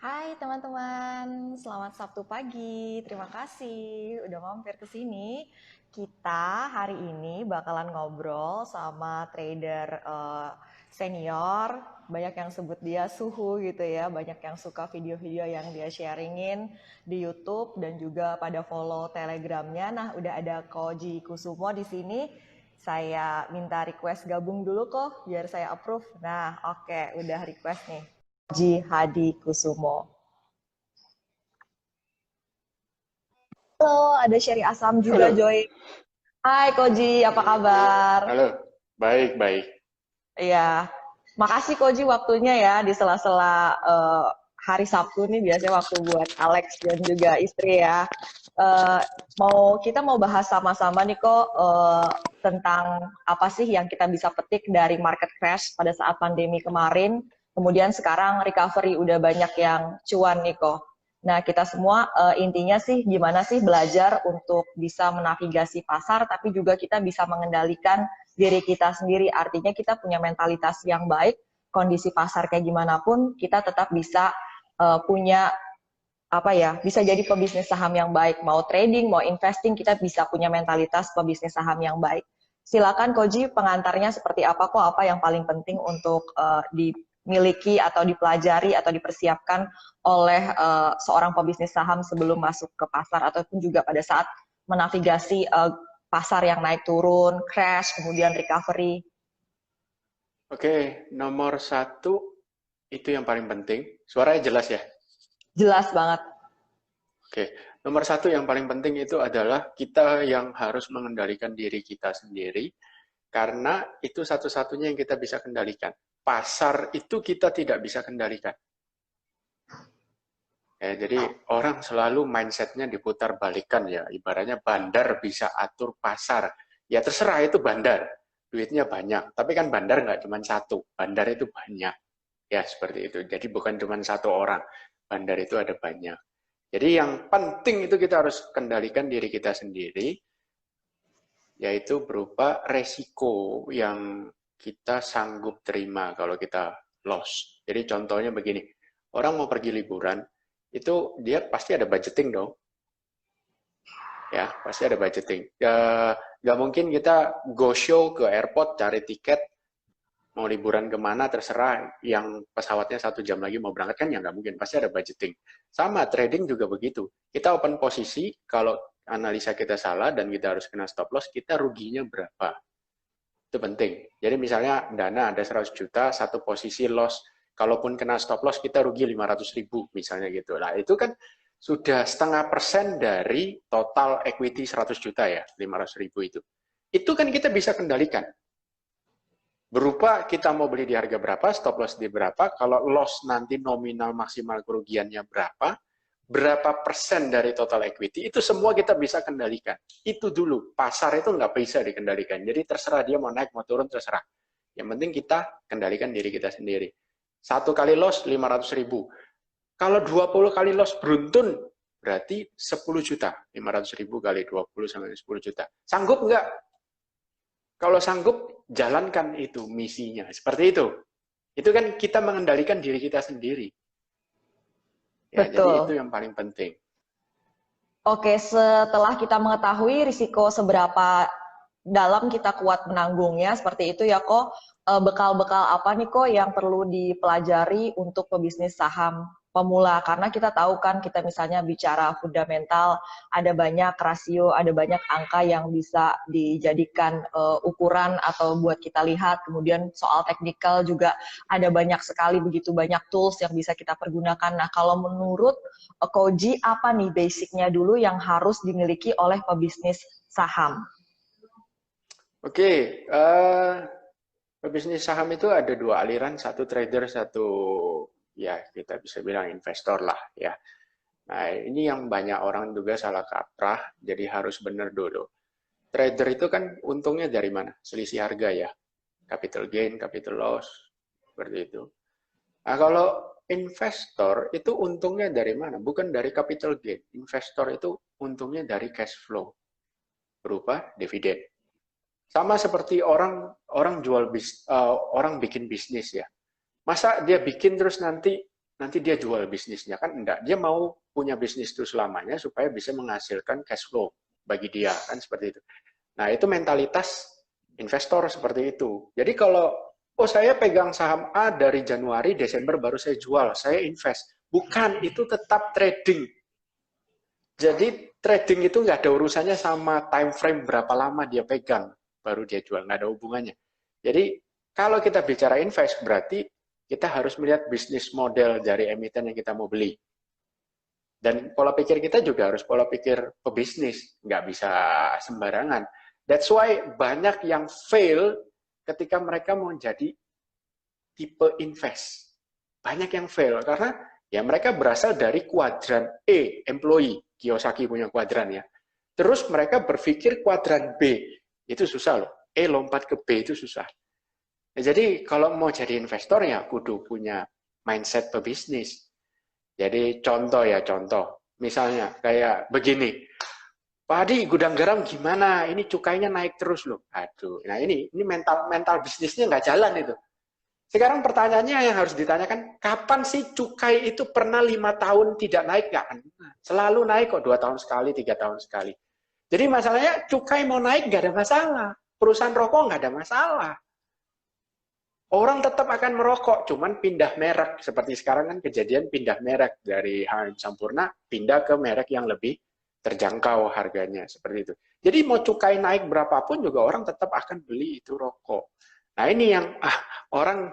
Hai teman-teman, selamat Sabtu pagi. Terima kasih udah mampir ke sini. Kita hari ini bakalan ngobrol sama trader senior. Banyak yang sebut dia suhu gitu ya. Banyak yang suka video-video yang dia sharingin di YouTube dan juga pada follow Telegramnya. Nah, udah ada Koji Kusumo di sini. Saya minta request gabung dulu kok, biar saya approve. Nah, oke, udah request nih. Ji Hadi Kusumo. Halo, ada Sherry Asam juga Halo, join. Hai Koji, apa kabar? halo, baik, baik. Iya, makasih Koji waktunya ya di sela-sela hari Sabtu nih biasanya waktu buat Alex dan juga istri ya. Eh, kita mau bahas sama-sama nih kok tentang apa sih yang kita bisa petik dari market crash pada saat pandemi kemarin. Kemudian sekarang recovery udah banyak yang cuan nih kok. Nah, kita semua intinya sih gimana sih belajar untuk bisa menavigasi pasar, tapi juga kita bisa mengendalikan diri kita sendiri. Artinya kita punya mentalitas yang baik, kondisi pasar kayak gimana pun, kita tetap bisa punya apa ya, bisa jadi pebisnis saham yang baik. Mau trading, mau investing, kita bisa punya mentalitas pebisnis saham yang baik. Silakan Koji, pengantarnya seperti apa kok, apa yang paling penting untuk dimiliki atau dipelajari atau dipersiapkan oleh seorang pebisnis saham sebelum masuk ke pasar ataupun juga pada saat menavigasi pasar yang naik turun, crash, kemudian recovery. Oke, nomor satu itu yang paling penting. Suaranya jelas ya? Jelas banget. Oke, nomor satu yang paling penting itu adalah kita yang harus mengendalikan diri kita sendiri, karena itu satu-satunya yang kita bisa kendalikan. Pasar itu kita tidak bisa kendalikan. Ya, jadi orang selalu mindsetnya diputar balikan ya. Ibaratnya bandar bisa atur pasar. Ya terserah itu bandar. Duitnya banyak. Tapi kan bandar nggak cuma satu. Bandar itu banyak. Ya seperti itu. Jadi bukan cuma satu orang. Bandar itu ada banyak. Jadi yang penting itu kita harus kendalikan diri kita sendiri. Yaitu berupa resiko yang kita sanggup terima kalau kita loss. Jadi contohnya begini. Orang mau pergi liburan, itu dia pasti ada budgeting dong, ya pasti ada budgeting. Nggak mungkin kita go show ke airport cari tiket mau liburan kemana terserah yang pesawatnya 1 jam lagi mau berangkat kan ya nggak mungkin, pasti ada budgeting. Sama trading juga begitu, kita open posisi kalau analisa kita salah dan kita harus kena stop loss, kita ruginya berapa, itu penting. Jadi misalnya dana ada 100 juta, satu posisi loss, kalaupun kena stop loss kita rugi 500.000 misalnya gitu. Nah itu kan sudah 0,5% dari total equity 100 juta ya, 500.000 itu. Itu kan kita bisa kendalikan. Berupa kita mau beli di harga berapa, stop loss di berapa, kalau loss nanti nominal maksimal kerugiannya berapa, berapa persen dari total equity, itu semua kita bisa kendalikan. Itu dulu, pasar itu nggak bisa dikendalikan. Jadi terserah dia mau naik, mau turun, terserah. Yang penting kita kendalikan diri kita sendiri. Satu kali loss 500.000. Kalau 20 kali loss beruntun, berarti 10 juta. 500.000 kali 20 sampai 10 juta. Sanggup nggak? Kalau sanggup, jalankan itu misinya. Seperti itu. Itu kan kita mengendalikan diri kita sendiri. Ya, jadi itu Betul. yang paling penting. Oke, setelah kita mengetahui risiko seberapa dalam kita kuat menanggungnya, seperti itu ya kok, bekal-bekal apa nih kok yang perlu dipelajari untuk pebisnis saham pemula? Karena kita tahu kan, kita misalnya bicara fundamental, ada banyak rasio, ada banyak angka yang bisa dijadikan ukuran atau buat kita lihat. Kemudian soal teknikal juga ada banyak sekali, begitu banyak tools yang bisa kita pergunakan. Nah, kalau menurut Koji, apa nih basicnya dulu yang harus dimiliki oleh pebisnis saham? Oke, bisnis saham itu ada dua aliran, satu trader, satu ya kita bisa bilang investor lah ya. Nah ini yang banyak orang juga salah kaprah, jadi harus benar dulu. Trader itu kan untungnya dari mana? Selisih harga ya, capital gain, capital loss, seperti itu. Nah kalau investor itu untungnya dari mana? Bukan dari capital gain. Investor itu untungnya dari cash flow berupa dividen. Sama seperti orang jual orang bikin bisnis ya. Masa dia bikin terus nanti nanti dia jual bisnisnya. Kan enggak, dia mau punya bisnis itu selamanya supaya bisa menghasilkan cash flow bagi dia, kan seperti itu. Nah, itu mentalitas investor seperti itu. Jadi kalau, oh saya pegang saham A dari Januari, Desember baru saya jual, saya invest. Bukan, itu tetap trading. Jadi trading itu nggak ada urusannya sama time frame berapa lama dia pegang, baru dia jual, nggak ada hubungannya. Jadi kalau kita bicara invest, berarti kita harus melihat bisnis model dari emiten yang kita mau beli. Dan pola pikir kita juga harus pola pikir pebisnis, nggak bisa sembarangan. That's why banyak yang fail ketika mereka mau jadi tipe invest. Banyak yang fail karena ya mereka berasal dari kuadran E, employee. Kiyosaki punya kuadran ya. Terus mereka berpikir kuadran B. Itu susah loh. E lompat ke B itu susah. Nah, jadi kalau mau jadi investor ya kudu punya mindset pebisnis. Jadi contoh ya, contoh. Misalnya kayak begini. Pak Adi, gudang garam gimana? Ini cukainya naik terus loh. Aduh, nah ini mental bisnisnya nggak jalan itu. Sekarang pertanyaannya yang harus ditanyakan, kapan sih cukai itu pernah 5 tahun tidak naik? Nggak pernah. Selalu naik kok 2 tahun sekali, 3 tahun sekali. Jadi masalahnya cukai mau naik nggak ada masalah. Perusahaan rokok nggak ada masalah. Orang tetap akan merokok, cuman pindah merek. Seperti sekarang kan kejadian pindah merek dari HM Sampurna, pindah ke merek yang lebih terjangkau harganya, seperti itu. Jadi mau cukai naik berapapun juga orang tetap akan beli itu rokok. Nah ini yang orang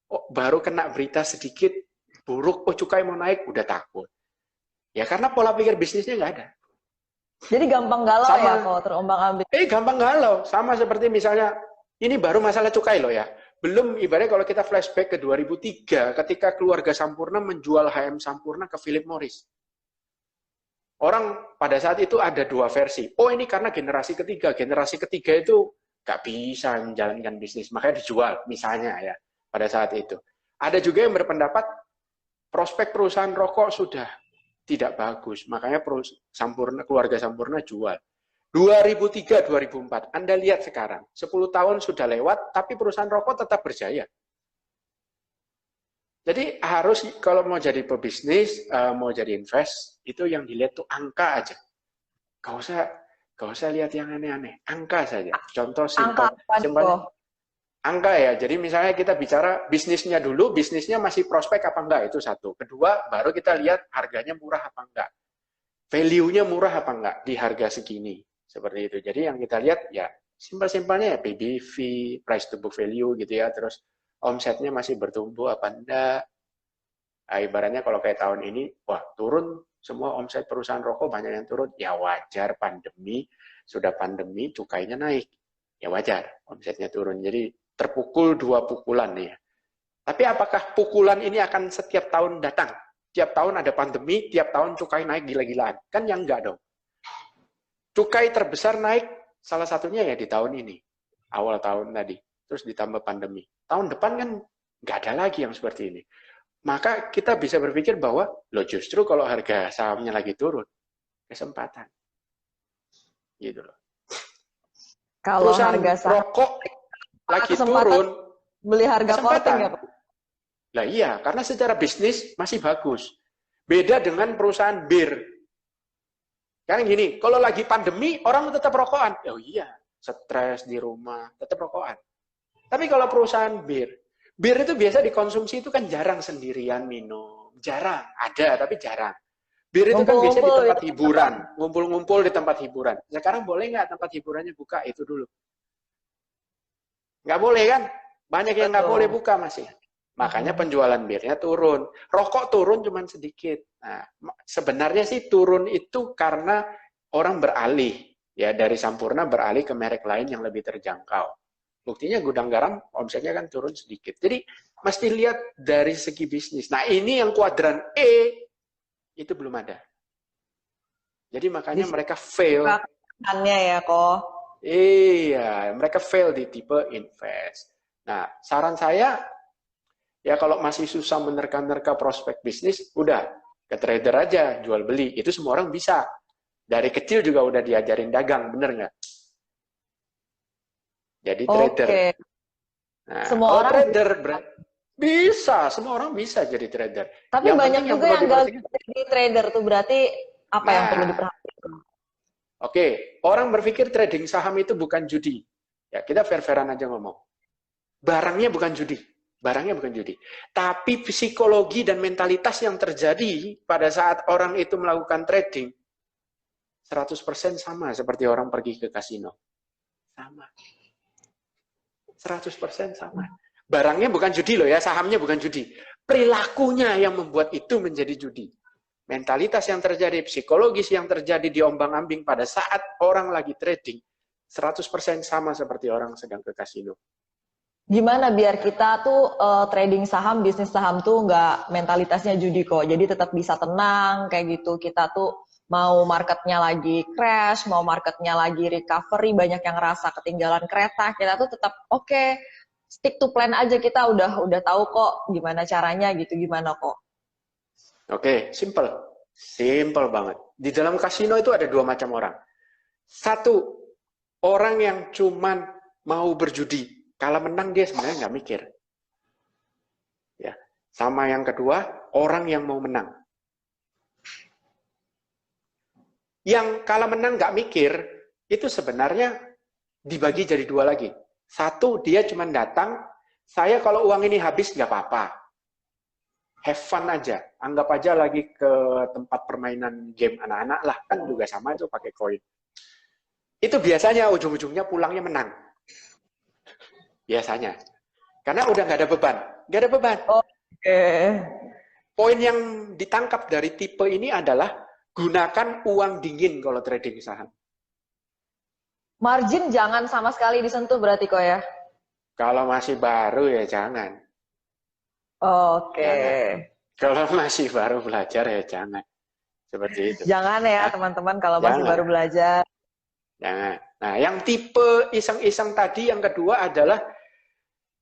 baru kena berita sedikit buruk, oh cukai mau naik, udah takut. Ya karena pola pikir bisnisnya nggak ada. Jadi gampang galau ya kalau terombang ambing. Gampang galau. Sama seperti misalnya, ini baru masalah cukai loh ya. Belum ibaratnya kalau kita flashback ke 2003, ketika keluarga Sampurna menjual HM Sampurna ke Philip Morris. Orang pada saat itu ada dua versi. Oh ini karena generasi ketiga. Generasi ketiga itu nggak bisa menjalankan bisnis, makanya dijual misalnya ya pada saat itu. Ada juga yang berpendapat prospek perusahaan rokok sudah tidak bagus, makanya keluarga Sampurna jual. 2003-2004, Anda lihat sekarang, 10 tahun sudah lewat, tapi perusahaan rokok tetap berjaya. Jadi harus kalau mau jadi pebisnis, mau jadi invest, itu yang dilihat tuh angka aja. Gak usah lihat yang aneh-aneh, angka saja. Contoh simpel, angka ya. Jadi misalnya kita bicara bisnisnya dulu, bisnisnya masih prospek apa enggak, itu satu. Kedua, baru kita lihat harganya murah apa enggak. Value-nya murah apa enggak di harga segini. Seperti itu. Jadi yang kita lihat ya simpel-simpelnya ya PBV, price to book value gitu ya. Terus omsetnya masih bertumbuh apa enggak. Nah, ibaratnya kalau kayak tahun ini, wah turun semua omset perusahaan rokok banyak yang turun. Ya wajar, pandemi, sudah pandemi, cukainya naik. Ya wajar, omsetnya turun. Jadi terpukul dua pukulan nih ya. Tapi apakah pukulan ini akan setiap tahun datang? Tiap tahun ada pandemi, tiap tahun cukai naik gila-gilaan. Kan yang enggak dong. Cukai terbesar naik salah satunya ya di tahun ini. Awal tahun tadi. Terus ditambah pandemi. Tahun depan kan nggak ada lagi yang seperti ini. Maka kita bisa berpikir bahwa, loh justru kalau harga sahamnya lagi turun, kesempatan. Gitu loh. Kalau perusahaan harga saham rokok lagi turun, beli harga korting ya Pak? Lah iya, karena secara bisnis masih bagus. Beda dengan perusahaan bir. Kan gini, kalau lagi pandemi, orang tetap rokokan. Oh iya, stres di rumah, tetap rokokan. Tapi kalau perusahaan bir itu biasa dikonsumsi itu kan jarang sendirian minum. Jarang, ada tapi jarang. Bir itu kan biasa di tempat hiburan, ngumpul-ngumpul di tempat hiburan. Sekarang boleh nggak tempat hiburannya buka itu dulu? Nggak boleh kan? Banyak yang nggak boleh buka masih. Makanya penjualan birnya turun. Rokok turun cuman sedikit. Nah, sebenarnya sih turun itu karena orang beralih. Ya, dari Sampurna beralih ke merek lain yang lebih terjangkau. Buktinya gudang garam omsetnya kan turun sedikit. Jadi mesti lihat dari segi bisnis. Nah ini yang kuadran E itu belum ada. Jadi makanya mereka fail. Ya kok. Iya, mereka fail di tipe invest. Nah saran saya ya kalau masih susah menerka-nerka prospek bisnis, udah ke trader aja jual beli. Itu semua orang bisa. Dari kecil juga udah diajarin dagang, bener nggak? Jadi trader. Nah, semua kalau orang trader Bisa, semua orang bisa jadi trader. Tapi Yang banyak penting yang juga perlu yang gagal diperhatikan. jadi trader tuh, berarti apa yang perlu Nah, diperhatikan? oke, orang berpikir trading saham itu bukan judi. Ya, kita fair-fairan aja ngomong. Barangnya bukan judi. Barangnya bukan judi. Tapi psikologi dan mentalitas yang terjadi pada saat orang itu melakukan trading 100% sama seperti orang pergi ke kasino. Sama. 100% sama. Barangnya bukan judi loh ya, sahamnya bukan judi. Perilakunya yang membuat itu menjadi judi. Mentalitas yang terjadi, psikologis yang terjadi di ombang-ambing pada saat orang lagi trading, 100% sama seperti orang sedang ke kasino. Gimana biar kita tuh trading saham, bisnis saham tuh nggak mentalitasnya judi kok. Jadi tetap bisa tenang kayak gitu. Kita tuh mau marketnya lagi crash, mau marketnya lagi recovery, banyak yang ngerasa ketinggalan kereta, kita tuh tetap oke, stick to plan aja, kita udah tahu kok gimana caranya gitu, gimana kok. Oke, simple. Simple banget. Di dalam kasino itu ada dua macam orang. Satu, orang yang cuman mau berjudi. Kalau menang dia sebenarnya nggak mikir. Ya. Sama yang kedua, orang yang mau menang. Yang kalau menang nggak mikir, itu sebenarnya dibagi jadi dua lagi. Satu, dia cuma datang, saya kalau uang ini habis nggak apa-apa. Have fun aja. Anggap aja lagi ke tempat permainan game anak-anak lah. Kan juga sama itu pakai koin. Itu biasanya ujung-ujungnya pulangnya menang. Biasanya. Karena udah nggak ada beban. Nggak ada beban. Oke. Poin yang ditangkap dari tipe ini adalah gunakan uang dingin kalau trading saham. Margin jangan sama sekali disentuh berarti kok ya? Kalau masih baru ya jangan. Oke. Jangan. Kalau masih baru belajar ya jangan. Seperti itu. Jangan ya Nah, teman-teman kalau masih jangan. baru belajar. Jangan. Nah, yang tipe iseng-iseng tadi yang kedua adalah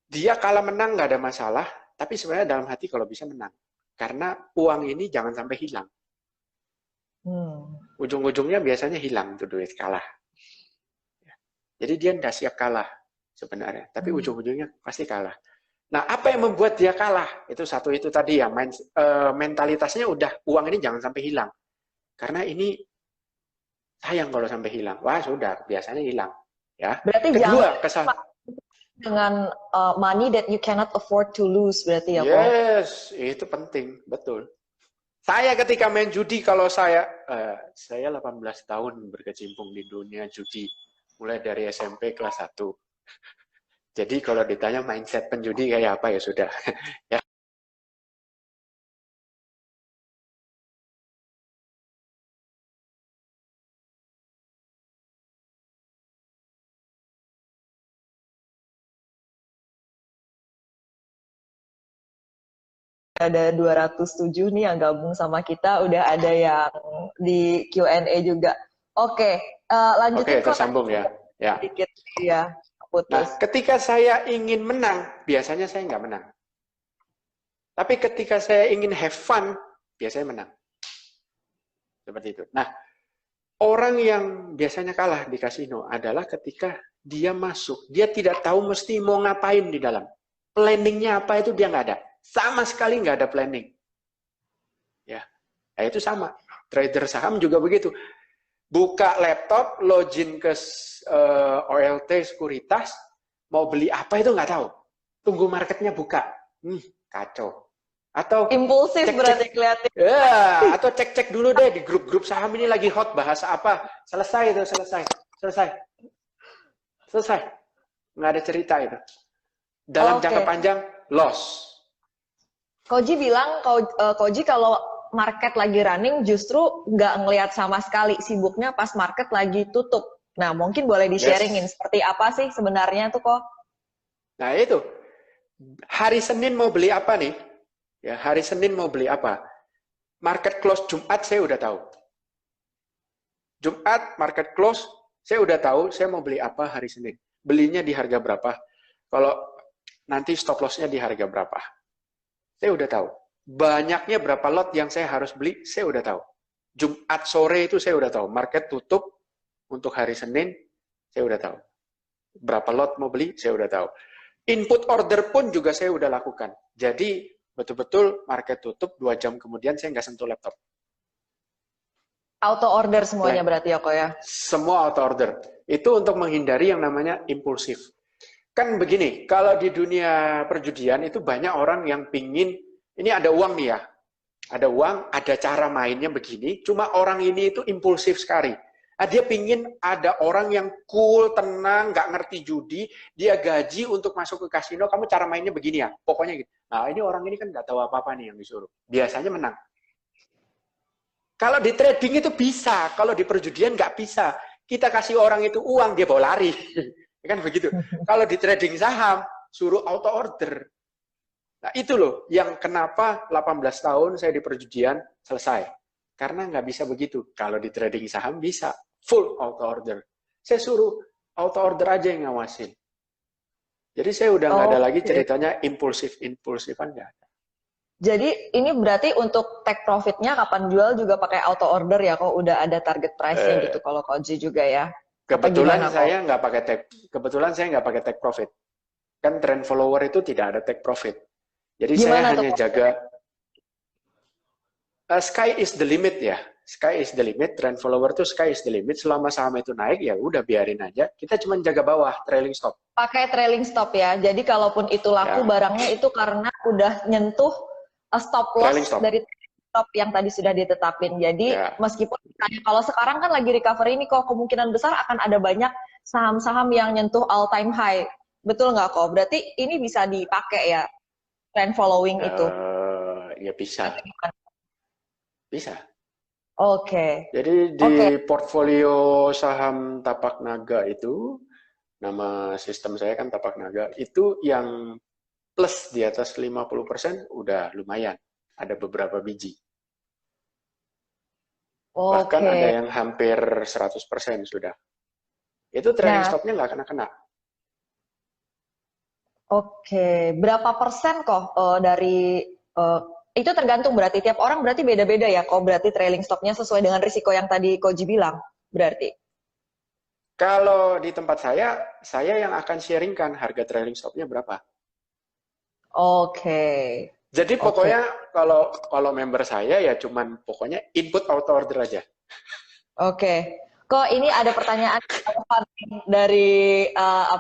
dia kalau menang nggak ada masalah, tapi sebenarnya dalam hati kalau bisa menang. Karena uang ini jangan sampai hilang. Ujung-ujungnya biasanya hilang tuh duit kalah. Jadi dia nggak siap kalah sebenarnya, tapi ujung-ujungnya pasti kalah. Nah, apa yang membuat dia kalah? Itu satu itu tadi ya, mentalitasnya udah uang ini jangan sampai hilang. Karena ini sayang kalau sampai hilang. Wah, sudah, biasanya hilang. Ya. Berarti Kedua, jangan dengan money that you cannot afford to lose berarti ya kok. yes, itu penting, betul. Saya ketika main judi, kalau saya 18 tahun berkecimpung di dunia judi, mulai dari SMP kelas 1. Jadi kalau ditanya mindset penjudi kayak apa ya sudah. Ya. Ada 207 nih yang gabung sama kita, udah ada yang di Q&A juga. Oke, lanjutin Oke, kok tersambung ya. Ya. sedikit ya, Nah, putus. ketika saya ingin menang, biasanya saya nggak menang. Tapi ketika saya ingin have fun, biasanya menang. Seperti itu. Nah, orang yang biasanya kalah di kasino adalah ketika dia masuk, dia tidak tahu mesti mau ngapain di dalam. Planningnya apa itu dia nggak ada. Sama sekali nggak ada planning. Ya, nah, itu sama. Trader saham juga begitu. Buka laptop, login ke OLT Sekuritas, mau beli apa itu nggak tahu. Tunggu marketnya buka. Kacau. Atau Impulsif berarti kelihatan. ya, atau cek-cek dulu deh di grup-grup saham ini lagi hot bahasa apa. Selesai itu, selesai. Nggak ada cerita itu. Dalam jangka panjang, loss. Koji bilang, Koji kalau market lagi running justru nggak ngelihat sama sekali, sibuknya pas market lagi tutup. Nah, mungkin boleh di-sharingin seperti apa sih sebenarnya tuh kok? Nah, itu. Hari Senin mau beli apa nih? Ya, hari Senin mau beli apa? Market close Jumat saya udah tahu. Jumat market close, saya udah tahu saya mau beli apa hari Senin. Belinya di harga berapa? Kalau nanti stop loss-nya di harga berapa? Saya udah tahu. Banyaknya berapa lot yang saya harus beli, saya udah tahu. Jumat sore itu saya udah tahu. Market tutup untuk hari Senin, saya udah tahu. Berapa lot mau beli, saya udah tahu. Input order pun juga saya udah lakukan. Jadi betul-betul market tutup 2 jam kemudian saya nggak sentuh laptop. Auto order semuanya Blank. berarti ya kok ya? Semua auto order. Itu untuk menghindari yang namanya impulsif. Kan begini, kalau di dunia perjudian itu banyak orang yang pingin, ini ada uang nih ya, ada uang, ada cara mainnya begini, cuma orang ini itu impulsif sekali. Dia pingin ada orang yang cool, tenang, nggak ngerti judi, dia gaji untuk masuk ke kasino, kamu cara mainnya begini ya, pokoknya gitu. Nah ini orang ini kan nggak tahu apa-apa nih yang disuruh. Biasanya menang. Kalau di trading itu bisa, kalau di perjudian nggak bisa. Kita kasih orang itu uang, dia bawa lari. Kan begitu. Kalau di trading saham, suruh auto order. Nah itu loh, yang kenapa 18 tahun saya di perjudian selesai. Karena nggak bisa begitu. Kalau di trading saham bisa, full auto order. Saya suruh auto order aja yang ngawasin. Jadi saya udah nggak ada lagi ceritanya impulsif-impulsifan nggak ada. Jadi ini berarti untuk take profitnya kapan jual juga pakai auto order ya, kok udah ada target price-nya gitu kalau Koji juga ya. Kebetulan saya nggak pakai take profit. Kan trend follower itu tidak ada take profit. Jadi saya hanya jaga sky is the limit ya. Sky is the limit, trend follower itu sky is the limit. Selama saham itu naik ya udah biarin aja. Kita cuma jaga bawah, trailing stop. Pakai trailing stop ya. Jadi kalaupun itu laku barangnya itu karena udah nyentuh stop loss dari stop yang tadi sudah ditetapin. Jadi meskipun kalau sekarang kan lagi recovery ini kok kemungkinan besar akan ada banyak saham-saham yang nyentuh all time high. Betul nggak kok? Berarti ini bisa dipakai ya trend following itu? Ya bisa. Bisa. Oke. Jadi di portfolio saham Tapak Naga itu, nama sistem saya kan Tapak Naga, itu yang plus di atas 50% udah lumayan. Ada beberapa biji. Bahkan ada yang hampir 100% sudah. Itu trailing stopnya nggak kena-kena. Oke. Berapa persen kok dari... itu tergantung berarti. Tiap orang berarti beda-beda ya kok. Berarti trailing stopnya sesuai dengan risiko yang tadi Koji bilang. Berarti. Kalau di tempat saya yang akan sharingkan harga trailing stopnya berapa. Oke. Jadi pokoknya kalau member saya ya cuman pokoknya input auto order aja. Oke. Kok ini ada pertanyaan dari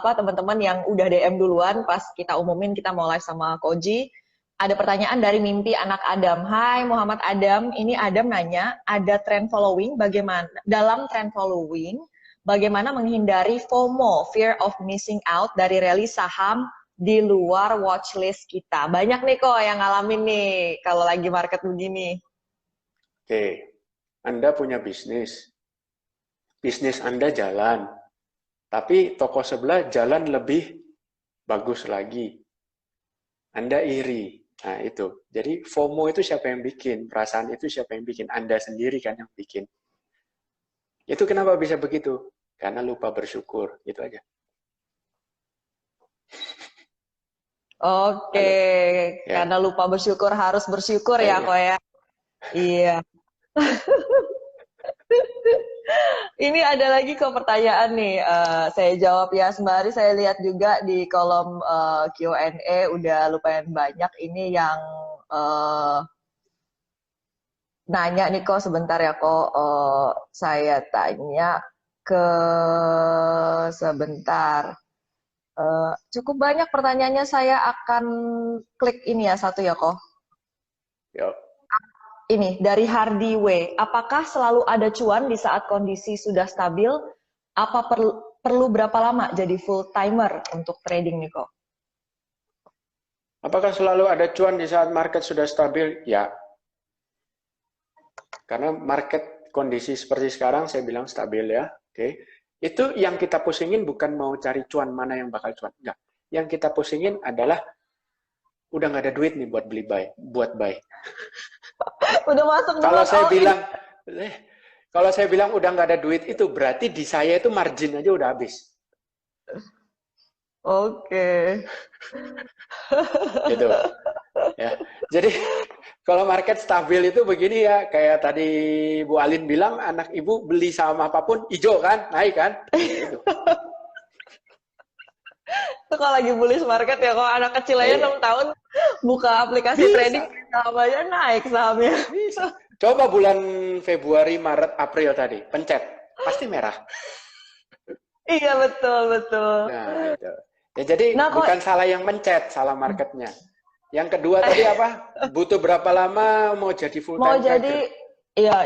teman-teman yang udah DM duluan pas kita umumin kita mau live sama Koji. Ada pertanyaan dari Mimpi Anak Adam. Hai Muhammad Adam, ini Adam nanya, ada trend following bagaimana dalam trend following bagaimana menghindari FOMO, fear of missing out dari rally saham di luar watchlist kita. Banyak nih kok yang ngalamin nih kalau lagi market begini. Oke, Anda punya bisnis. Bisnis Anda jalan. Tapi toko sebelah jalan lebih bagus lagi. Anda iri. Nah itu. Jadi FOMO itu siapa yang bikin? Perasaan itu siapa yang bikin? Anda sendiri kan yang bikin. Itu kenapa bisa begitu? Karena lupa bersyukur. Itu aja. Oke, karena lupa bersyukur harus bersyukur ya kok ya. Iya. Ini ada lagi kok pertanyaan nih. Saya jawab ya sembari saya lihat juga di kolom Q&A udah lumayan banyak. Ini yang nanya nih kok sebentar ya kok. Saya tanya sebentar. Cukup banyak pertanyaannya, saya akan klik ini ya satu ya kok. Ini dari Hardy W. Apakah selalu ada cuan di saat kondisi sudah stabil? Apa perlu berapa lama jadi full timer untuk trading nih kok? Apakah selalu ada cuan di saat market sudah stabil? Ya. Karena market kondisi seperti sekarang saya bilang stabil ya. Oke. Itu yang kita pusingin bukan mau cari cuan mana yang bakal cuan. Enggak. Yang kita pusingin adalah udah nggak ada duit nih buat buat buy. Udah masuk kalau saya bilang udah nggak ada duit itu berarti di saya itu margin aja udah habis. Oke. Gitu. Ya. Jadi kalau market stabil itu begini ya, kayak tadi Bu Alin bilang anak ibu beli saham apapun hijau kan, naik kan? Gitu. Itu kalau lagi bullish market ya, kalau anak kecil aja 6 Iya, tahun buka aplikasi trading bisa, saham aja naik sahamnya. bisa. Coba bulan Februari, Maret, April tadi, pencet, pasti merah. Iya betul betul. Nah, itu. Ya, jadi Nah kok bukan salah yang mencet, salah marketnya. Yang kedua tadi apa? Butuh berapa lama mau jadi full mau time jadi trader? iya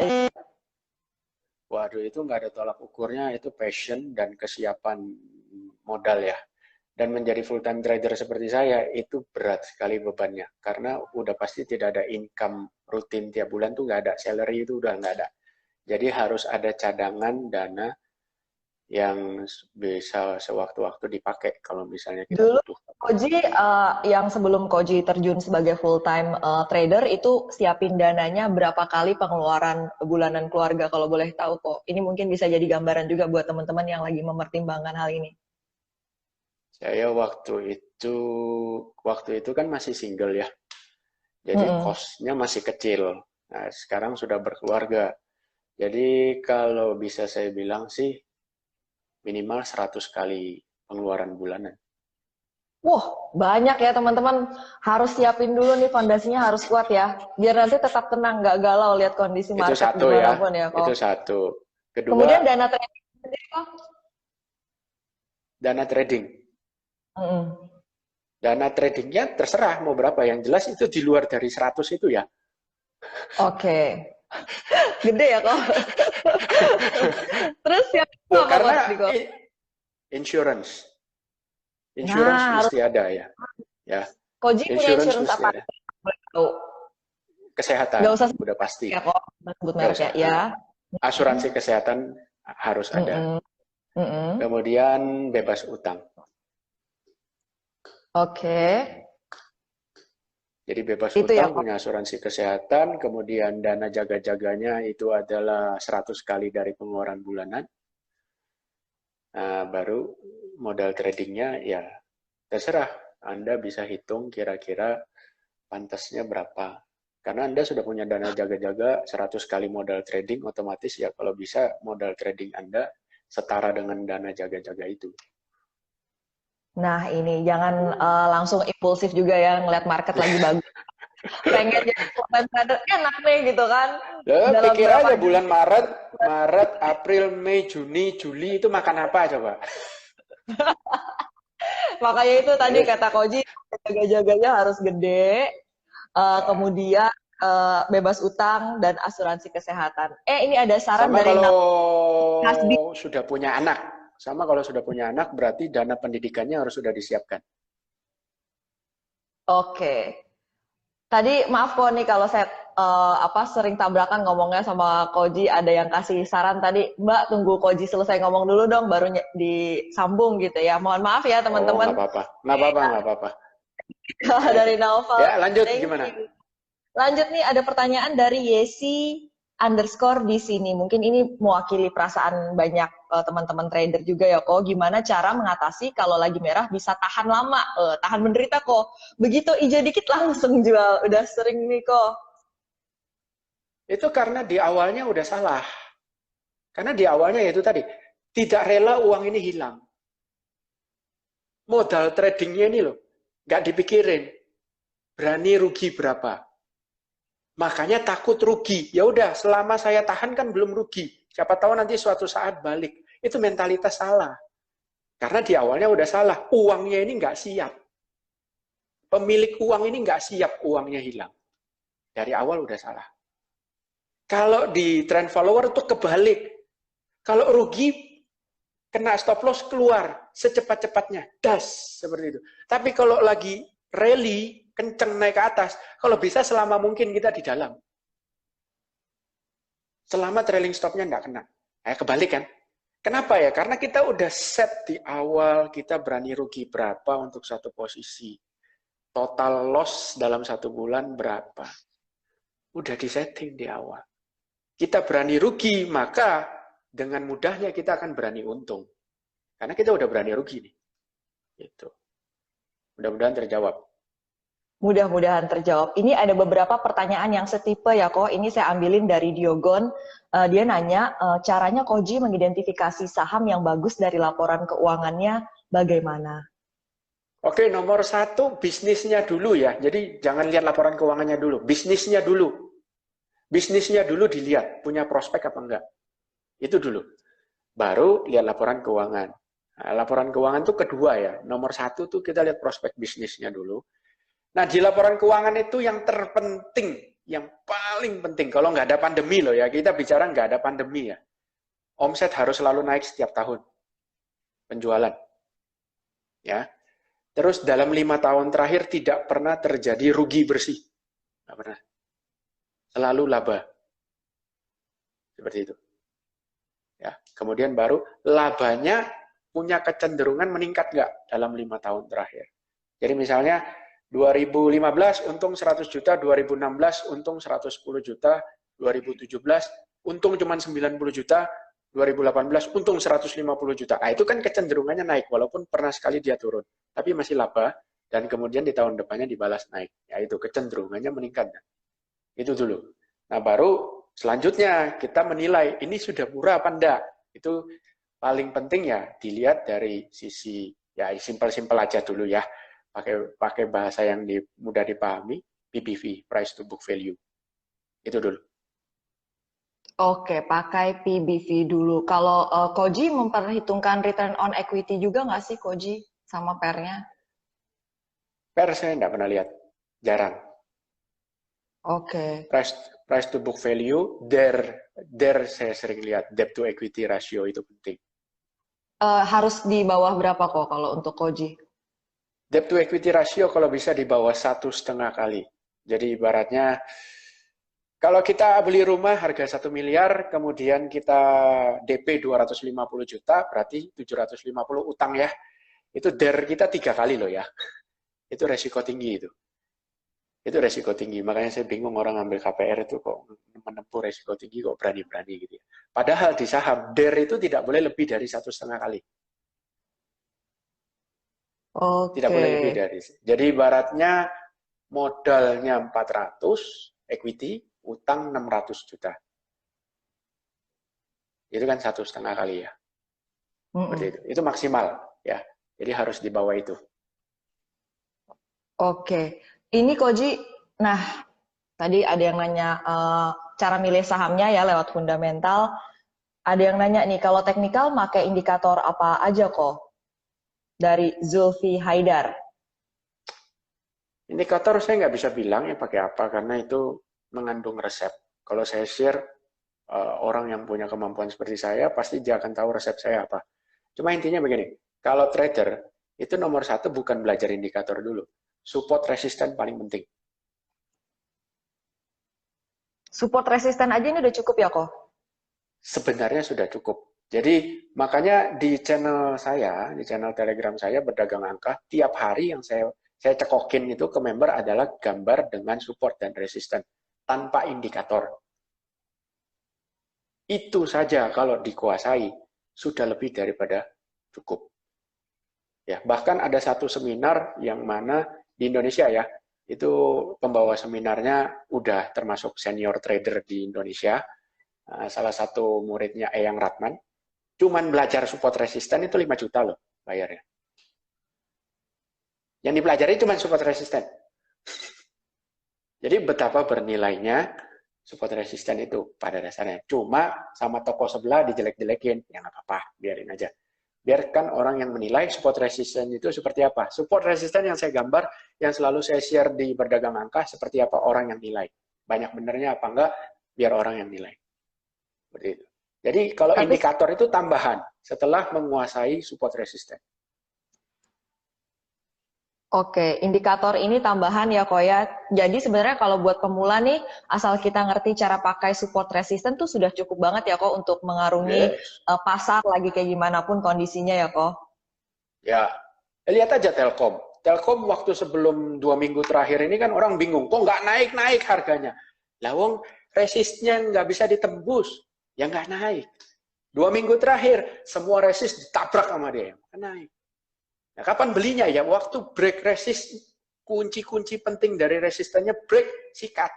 Waduh, itu nggak ada tolak ukurnya, itu passion dan kesiapan modal ya. Dan menjadi full time trader seperti saya, itu berat sekali bebannya. Karena udah pasti tidak ada income rutin tiap bulan tuh nggak ada. Salary itu udah nggak ada. Jadi harus ada cadangan dana yang bisa sewaktu-waktu dipakai kalau misalnya kita dulu butuh. Koji yang sebelum Koji terjun sebagai full time trader itu siapin dananya berapa kali pengeluaran bulanan keluarga kalau boleh tahu kok. Ini mungkin bisa jadi gambaran juga buat teman-teman yang lagi mempertimbangkan hal ini. Saya waktu itu kan masih single ya. Jadi Mm-mm. cost-nya masih kecil. Nah, sekarang sudah berkeluarga. Jadi kalau bisa saya bilang sih minimal 100 kali pengeluaran bulanan. Wah, banyak ya teman-teman. Harus siapin dulu nih fondasinya harus kuat ya. Biar nanti tetap tenang, nggak galau lihat kondisi Itu market satu gimana ya, pun ya itu kok. satu. Kedua, Kemudian dana trading sendiri kok. dana trading. Mm-mm. Dana tradingnya terserah mau berapa. Yang jelas itu di luar dari 100 itu ya. Oke, gede ya kok. Terus yang kedua Loh, apa kok karena tadi kok? insurance. Insurance Nah, harus mesti ada ya. Ya, Koji punya insurance insurance mesti apa? ada. Boleh tahu. Kesehatan, Nggak usah sebut udah merek pasti. ya kok, sebut Nggak merek ya. usah. Ya. Asuransi kesehatan harus ada. Mm-mm. Mm-mm. Kemudian bebas utang. Oke, Jadi bebas itu ya utang kok. punya asuransi kesehatan, kemudian dana jaga-jaganya itu adalah 100 kali dari pengeluaran bulanan. Nah, baru modal tradingnya ya terserah. Anda bisa hitung kira-kira pantasnya berapa. Karena Anda sudah punya dana jaga-jaga 100 kali modal trading, otomatis ya kalau bisa modal trading Anda setara dengan dana jaga-jaga itu. Nah ini jangan langsung impulsif juga ya ngeliat market lagi bagus. Pengen jadi full-time trader enak nih gitu kan. Loh, Dalam pikir berapa aja jam. bulan Maret, April, Mei, Juni, Juli itu makan apa coba? Makanya itu tadi Itu, kata Koji, jaga-jaganya harus gede, ya. kemudian bebas utang dan asuransi kesehatan. Ini ada saran Sama dari kalau Hasbi. sudah punya anak. Sama kalau sudah punya anak berarti dana pendidikannya harus sudah disiapkan. Oke. Tadi maaf kok nih kalau saya sering tabrakan ngomongnya sama Koji ada yang kasih saran tadi, Mbak tunggu Koji selesai ngomong dulu dong baru disambung gitu ya. Mohon maaf ya Oh, nggak teman-teman. apa-apa. Nggak apa-apa, nggak apa-apa. Dari Naufal. Ya, lanjut Thank gimana? you. Lanjut nih ada pertanyaan dari Yesi underscore di sini. Mungkin ini mewakili perasaan banyak teman-teman trader juga ya kok. Gimana cara mengatasi kalau lagi merah bisa tahan lama, tahan menderita kok. Begitu hijau dikit langsung jual. Udah sering nih kok. Itu karena di awalnya udah salah. Karena di awalnya itu tadi, tidak rela uang ini hilang. Modal tradingnya ini loh, nggak dipikirin. Berani rugi berapa? Makanya takut rugi. Ya udah, selama saya tahan kan belum rugi. Siapa tahu nanti suatu saat balik. Itu mentalitas salah. Karena di awalnya udah salah. Uangnya ini nggak siap. Pemilik uang ini nggak siap uangnya hilang. Dari awal udah salah. Kalau di trend follower itu kebalik. Kalau rugi, kena stop loss keluar secepat-cepatnya. Das, seperti itu. Tapi kalau lagi rally, kenceng naik ke atas, kalau bisa selama mungkin kita di dalam. Selama trailing stopnya nggak kena. Kebalik kan? Kenapa ya? Karena kita udah set di awal, kita berani rugi berapa untuk satu posisi. Total loss dalam satu bulan berapa. Udah disetting di awal. Kita berani rugi, maka dengan mudahnya kita akan berani untung. Karena kita udah berani rugi nih. Gitu. Mudah-mudahan terjawab. Mudah-mudahan terjawab. Ini ada beberapa pertanyaan yang setipe ya kok. Ini saya ambilin dari Diogon. Dia nanya, caranya Koji mengidentifikasi saham yang bagus dari laporan keuangannya bagaimana? Oke, nomor satu bisnisnya dulu ya. Jadi jangan lihat laporan keuangannya dulu, bisnisnya dulu. Bisnisnya dulu dilihat, punya prospek apa enggak. Itu dulu. Baru lihat laporan keuangan. Nah, laporan keuangan itu kedua ya. Nomor satu tuh kita lihat prospek bisnisnya dulu. Nah, di laporan keuangan itu yang terpenting, yang paling penting, kalau nggak ada pandemi loh ya, kita bicara nggak ada pandemi ya. Omset harus selalu naik setiap tahun. Penjualan. Ya. Terus dalam 5 tahun terakhir tidak pernah terjadi rugi bersih. Nggak pernah. Selalu laba. Seperti itu. Ya. Kemudian baru labanya punya kecenderungan meningkat nggak dalam 5 tahun terakhir. Jadi misalnya 2015 untung 100 juta, 2016 untung 110 juta, 2017 untung cuma 90 juta, 2018 untung 150 juta. Nah, itu kan kecenderungannya naik, walaupun pernah sekali dia turun. Tapi masih laba, dan kemudian di tahun depannya dibalas naik. Ya itu kecenderungannya meningkat. Itu dulu. Nah, baru selanjutnya kita menilai, ini sudah murah apa enggak. Itu paling penting ya, dilihat dari sisi, ya simpel-simpel aja dulu ya. Pakai bahasa yang mudah dipahami, PBV, price to book value. Itu dulu. Oke, pakai PBV dulu. Kalau Koji memperhitungkan return on equity juga nggak sih Koji sama pernya? Per saya nggak pernah lihat, jarang. Oke. Price to book value, there saya sering lihat, debt to equity ratio itu penting. Harus di bawah berapa kok kalau untuk Koji? Debt to equity ratio kalau bisa di bawah 1,5 kali. Jadi ibaratnya kalau kita beli rumah harga 1 miliar, kemudian kita DP 250 juta, berarti 750 utang ya. Itu DER kita 3 kali loh ya. Itu resiko tinggi itu. Itu resiko tinggi. Makanya saya bingung orang ambil KPR itu kok menempuh resiko tinggi kok berani-berani gitu ya. Padahal di saham, DER itu tidak boleh lebih dari 1,5 kali. Tidak boleh lebih Oke. dari. Jadi ibaratnya modalnya 400, equity, utang 600 juta. Itu kan 1,5 kali ya. Seperti itu. Itu maksimal ya. Jadi harus di bawah itu. Oke. Ini Koji, nah tadi ada yang nanya cara milih sahamnya ya lewat fundamental. Ada yang nanya nih, kalau teknikal pakai indikator apa aja kok? Dari Zulfi Haidar. Indikator saya nggak bisa bilang ya pakai apa, karena itu mengandung resep. Kalau saya share, orang yang punya kemampuan seperti saya, pasti dia akan tahu resep saya apa. Cuma intinya begini, kalau trader, itu nomor satu bukan belajar indikator dulu. Support resisten paling penting. Support resisten aja ini udah cukup ya kok? Sebenarnya sudah cukup. Jadi makanya di channel saya, di channel Telegram saya berdagang angka, tiap hari yang saya cekokin itu ke member adalah gambar dengan support dan resisten tanpa indikator. Itu saja kalau dikuasai sudah lebih daripada cukup. Ya, bahkan ada satu seminar yang mana di Indonesia ya, itu pembawa seminarnya udah termasuk senior trader di Indonesia. Salah satu muridnya Eyang Ratman, cuman belajar support resisten itu 5 juta loh bayarnya. Yang dipelajari cuma support resisten. Jadi betapa bernilainya support resisten itu pada dasarnya. Cuma sama toko sebelah dijelek-jelekin, ya nggak apa-apa, biarin aja. Biarkan orang yang menilai support resisten itu seperti apa. Support resisten yang saya gambar, yang selalu saya share di berdagang angka, seperti apa orang yang nilai. Banyak benernya apa enggak, biar orang yang nilai. Seperti itu. Jadi kalau indikator itu tambahan setelah menguasai support resisten. Oke, indikator ini tambahan ya kok ya. Jadi sebenarnya kalau buat pemula nih, asal kita ngerti cara pakai support resisten tuh sudah cukup banget ya kok untuk mengarungi pasar lagi kayak gimana pun kondisinya ya kok. Ya, lihat aja Telkom. Telkom waktu sebelum 2 minggu terakhir ini kan orang bingung, kok nggak naik-naik harganya. Lah wong resistnya nggak bisa ditembus, ya nggak naik. 2 minggu terakhir, semua resist ditabrak sama dia, naik. Nah, kapan belinya ya? Waktu break resist, kunci-kunci penting dari resistennya break, sikat.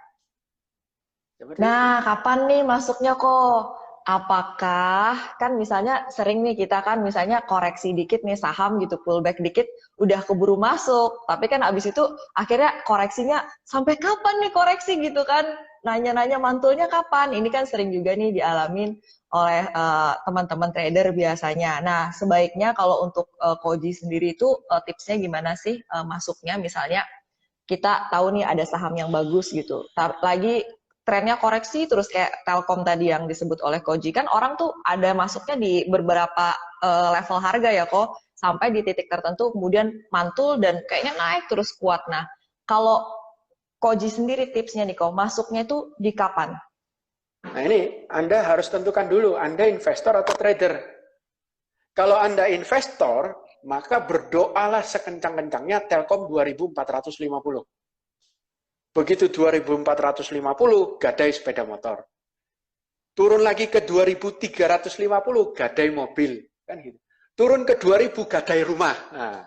Nah, kapan nih masuknya kok? apakah kan misalnya sering nih kita kan misalnya koreksi dikit nih saham gitu, pullback dikit, udah keburu masuk, tapi kan abis itu akhirnya koreksinya sampai kapan nih koreksi gitu kan? Nanya-nanya mantulnya kapan? Ini kan sering juga nih dialamin oleh teman-teman trader biasanya. Nah, sebaiknya kalau untuk Koji sendiri itu tipsnya gimana sih masuknya misalnya kita tahu nih ada saham yang bagus gitu. Lagi trennya koreksi terus kayak Telkom tadi yang disebut oleh Koji kan orang tuh ada masuknya di beberapa level harga ya kok sampai di titik tertentu kemudian mantul dan kayaknya naik terus kuat. Nah, kalau Koji sendiri tipsnya nih kok masuknya itu di kapan? Nah ini Anda harus tentukan dulu Anda investor atau trader. Kalau Anda investor, maka berdoalah sekencang-kencangnya Telkom 2450. Begitu 2450, gadai sepeda motor. Turun lagi ke 2350, gadai mobil. Kan gitu. Turun ke 2000, gadai rumah. Nah,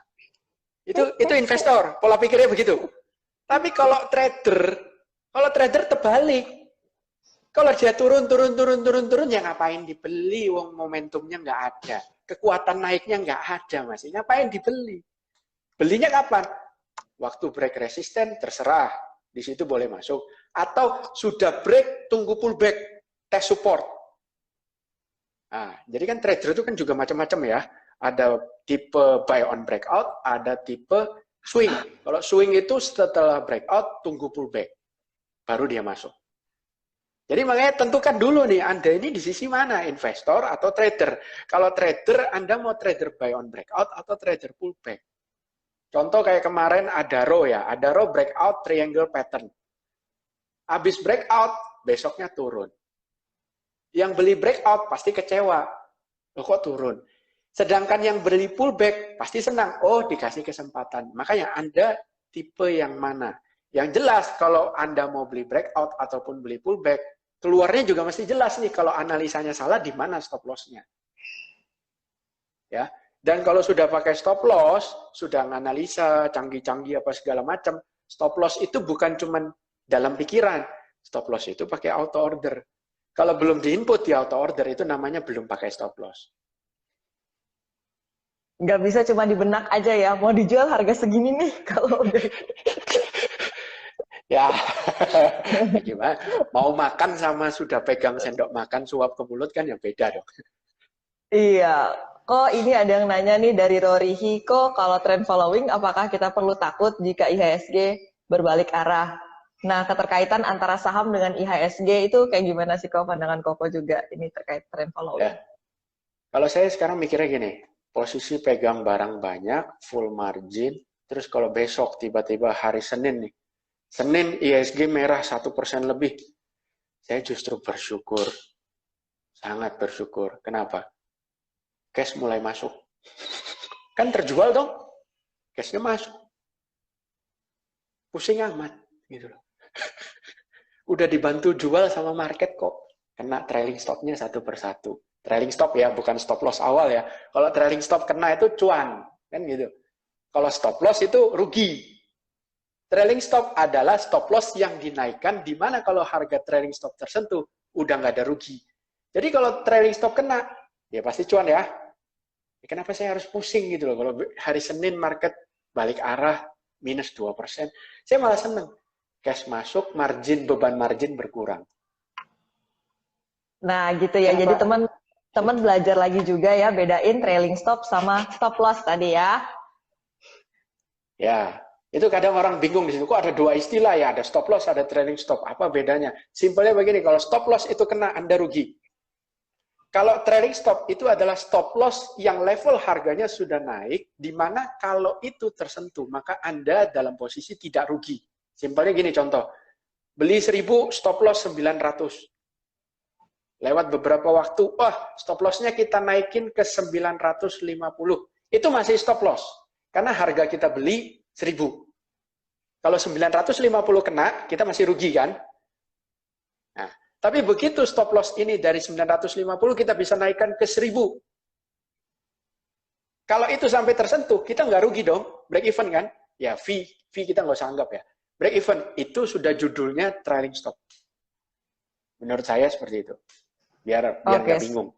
itu investor, pola pikirnya begitu. Tapi kalau trader terbalik. Kalau dia turun, ya ngapain dibeli? Wong momentumnya nggak ada. Kekuatan naiknya nggak ada, Mas. Ngapain dibeli? Belinya kapan? Waktu break resisten, terserah. Di situ boleh masuk. Atau sudah break, tunggu pullback, test support. Nah, jadi kan trader itu kan juga macam-macam ya. Ada tipe buy on breakout, ada tipe swing. Kalau swing itu setelah breakout, tunggu pullback. Baru dia masuk. Jadi makanya tentukan dulu nih, Anda ini di sisi mana, investor atau trader. Kalau trader, Anda mau trader buy on breakout atau trader pullback. Contoh kayak kemarin Adaro ya, Adaro breakout triangle pattern. Habis breakout, besoknya turun. Yang beli breakout pasti kecewa. Loh kok turun? Sedangkan yang beli pullback pasti senang. Oh, dikasih kesempatan. Makanya Anda tipe yang mana? Yang jelas kalau Anda mau beli breakout ataupun beli pullback, keluarnya juga mesti jelas nih kalau analisanya salah di mana stop loss-nya. Ya. Dan kalau sudah pakai stop loss, sudah menganalisa canggih-canggih apa segala macam, stop loss itu bukan cuma dalam pikiran. Stop loss itu pakai auto order. Kalau belum diinput di auto order itu namanya belum pakai stop loss. Nggak bisa cuma di benak aja ya, mau dijual harga segini nih kalau udah. Ya, gimana? Mau makan sama sudah pegang sendok makan suap ke mulut kan ya beda dong. Iya, kok ini ada yang nanya nih dari Rorihi, kok kalau trend following apakah kita perlu takut jika IHSG berbalik arah? Nah, keterkaitan antara saham dengan IHSG itu kayak gimana sih kok pandangan Koko juga ini terkait trend following? Ya. Kalau saya sekarang mikirnya gini, posisi pegang barang banyak, full margin, terus kalau besok tiba-tiba hari Senin nih, Senin IHSG merah 1% lebih, saya justru bersyukur, sangat bersyukur. Kenapa? Cash mulai masuk. Kan terjual dong, cashnya masuk. Pusing amat, gitu loh. Udah dibantu jual sama market kok. Kena trailing stop-nya satu persatu. Trailing stop ya, bukan stop loss awal ya. Kalau trailing stop kena itu cuan, kan gitu. Kalau stop loss itu rugi. Trailing stop adalah stop loss yang dinaikkan, di mana kalau harga trailing stop tersentuh, udah nggak ada rugi. Jadi kalau trailing stop kena, ya pasti cuan ya. Kenapa saya harus pusing gitu loh, kalau hari Senin market balik arah minus 2%, saya malah seneng. Cash masuk, margin, beban margin berkurang. Nah, gitu ya. Jadi Kenapa? teman-teman belajar lagi juga ya, bedain trailing stop sama stop loss tadi ya. Ya, itu kadang orang bingung di situ. Kok ada dua istilah ya, ada stop loss, ada trailing stop. Apa bedanya? Simpelnya begini, kalau stop loss itu kena, Anda rugi. Kalau trailing stop itu adalah stop loss yang level harganya sudah naik, di mana kalau itu tersentuh, maka Anda dalam posisi tidak rugi. Simpelnya gini contoh, beli 1000, stop loss 900. Lewat beberapa waktu, wah stop loss-nya kita naikin ke 950. Itu masih stop loss. Karena harga kita beli 1000. Kalau 950 kena, kita masih rugi kan? Nah, tapi begitu stop loss ini dari 950, kita bisa naikkan ke 1000. Kalau itu sampai tersentuh, kita nggak rugi dong. Break even kan? Ya, fee kita nggak usah anggap ya. Break even, itu sudah judulnya trailing stop. Menurut saya seperti itu. biar Oke, nggak bingung.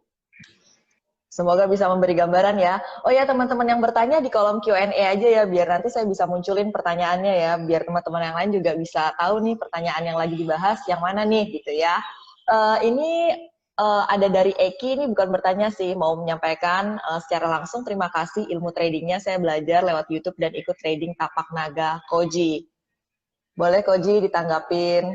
semoga bisa memberi gambaran ya. Oh ya, teman-teman yang bertanya di kolom Q&A aja ya, biar nanti saya bisa munculin pertanyaannya ya, biar teman-teman yang lain juga bisa tahu nih pertanyaan yang lagi dibahas yang mana nih gitu ya. Ini ada dari Eki, ini bukan bertanya sih, mau menyampaikan secara langsung terima kasih ilmu tradingnya saya belajar lewat YouTube dan ikut trading tapak naga Koji. Boleh Koji ditanggapin?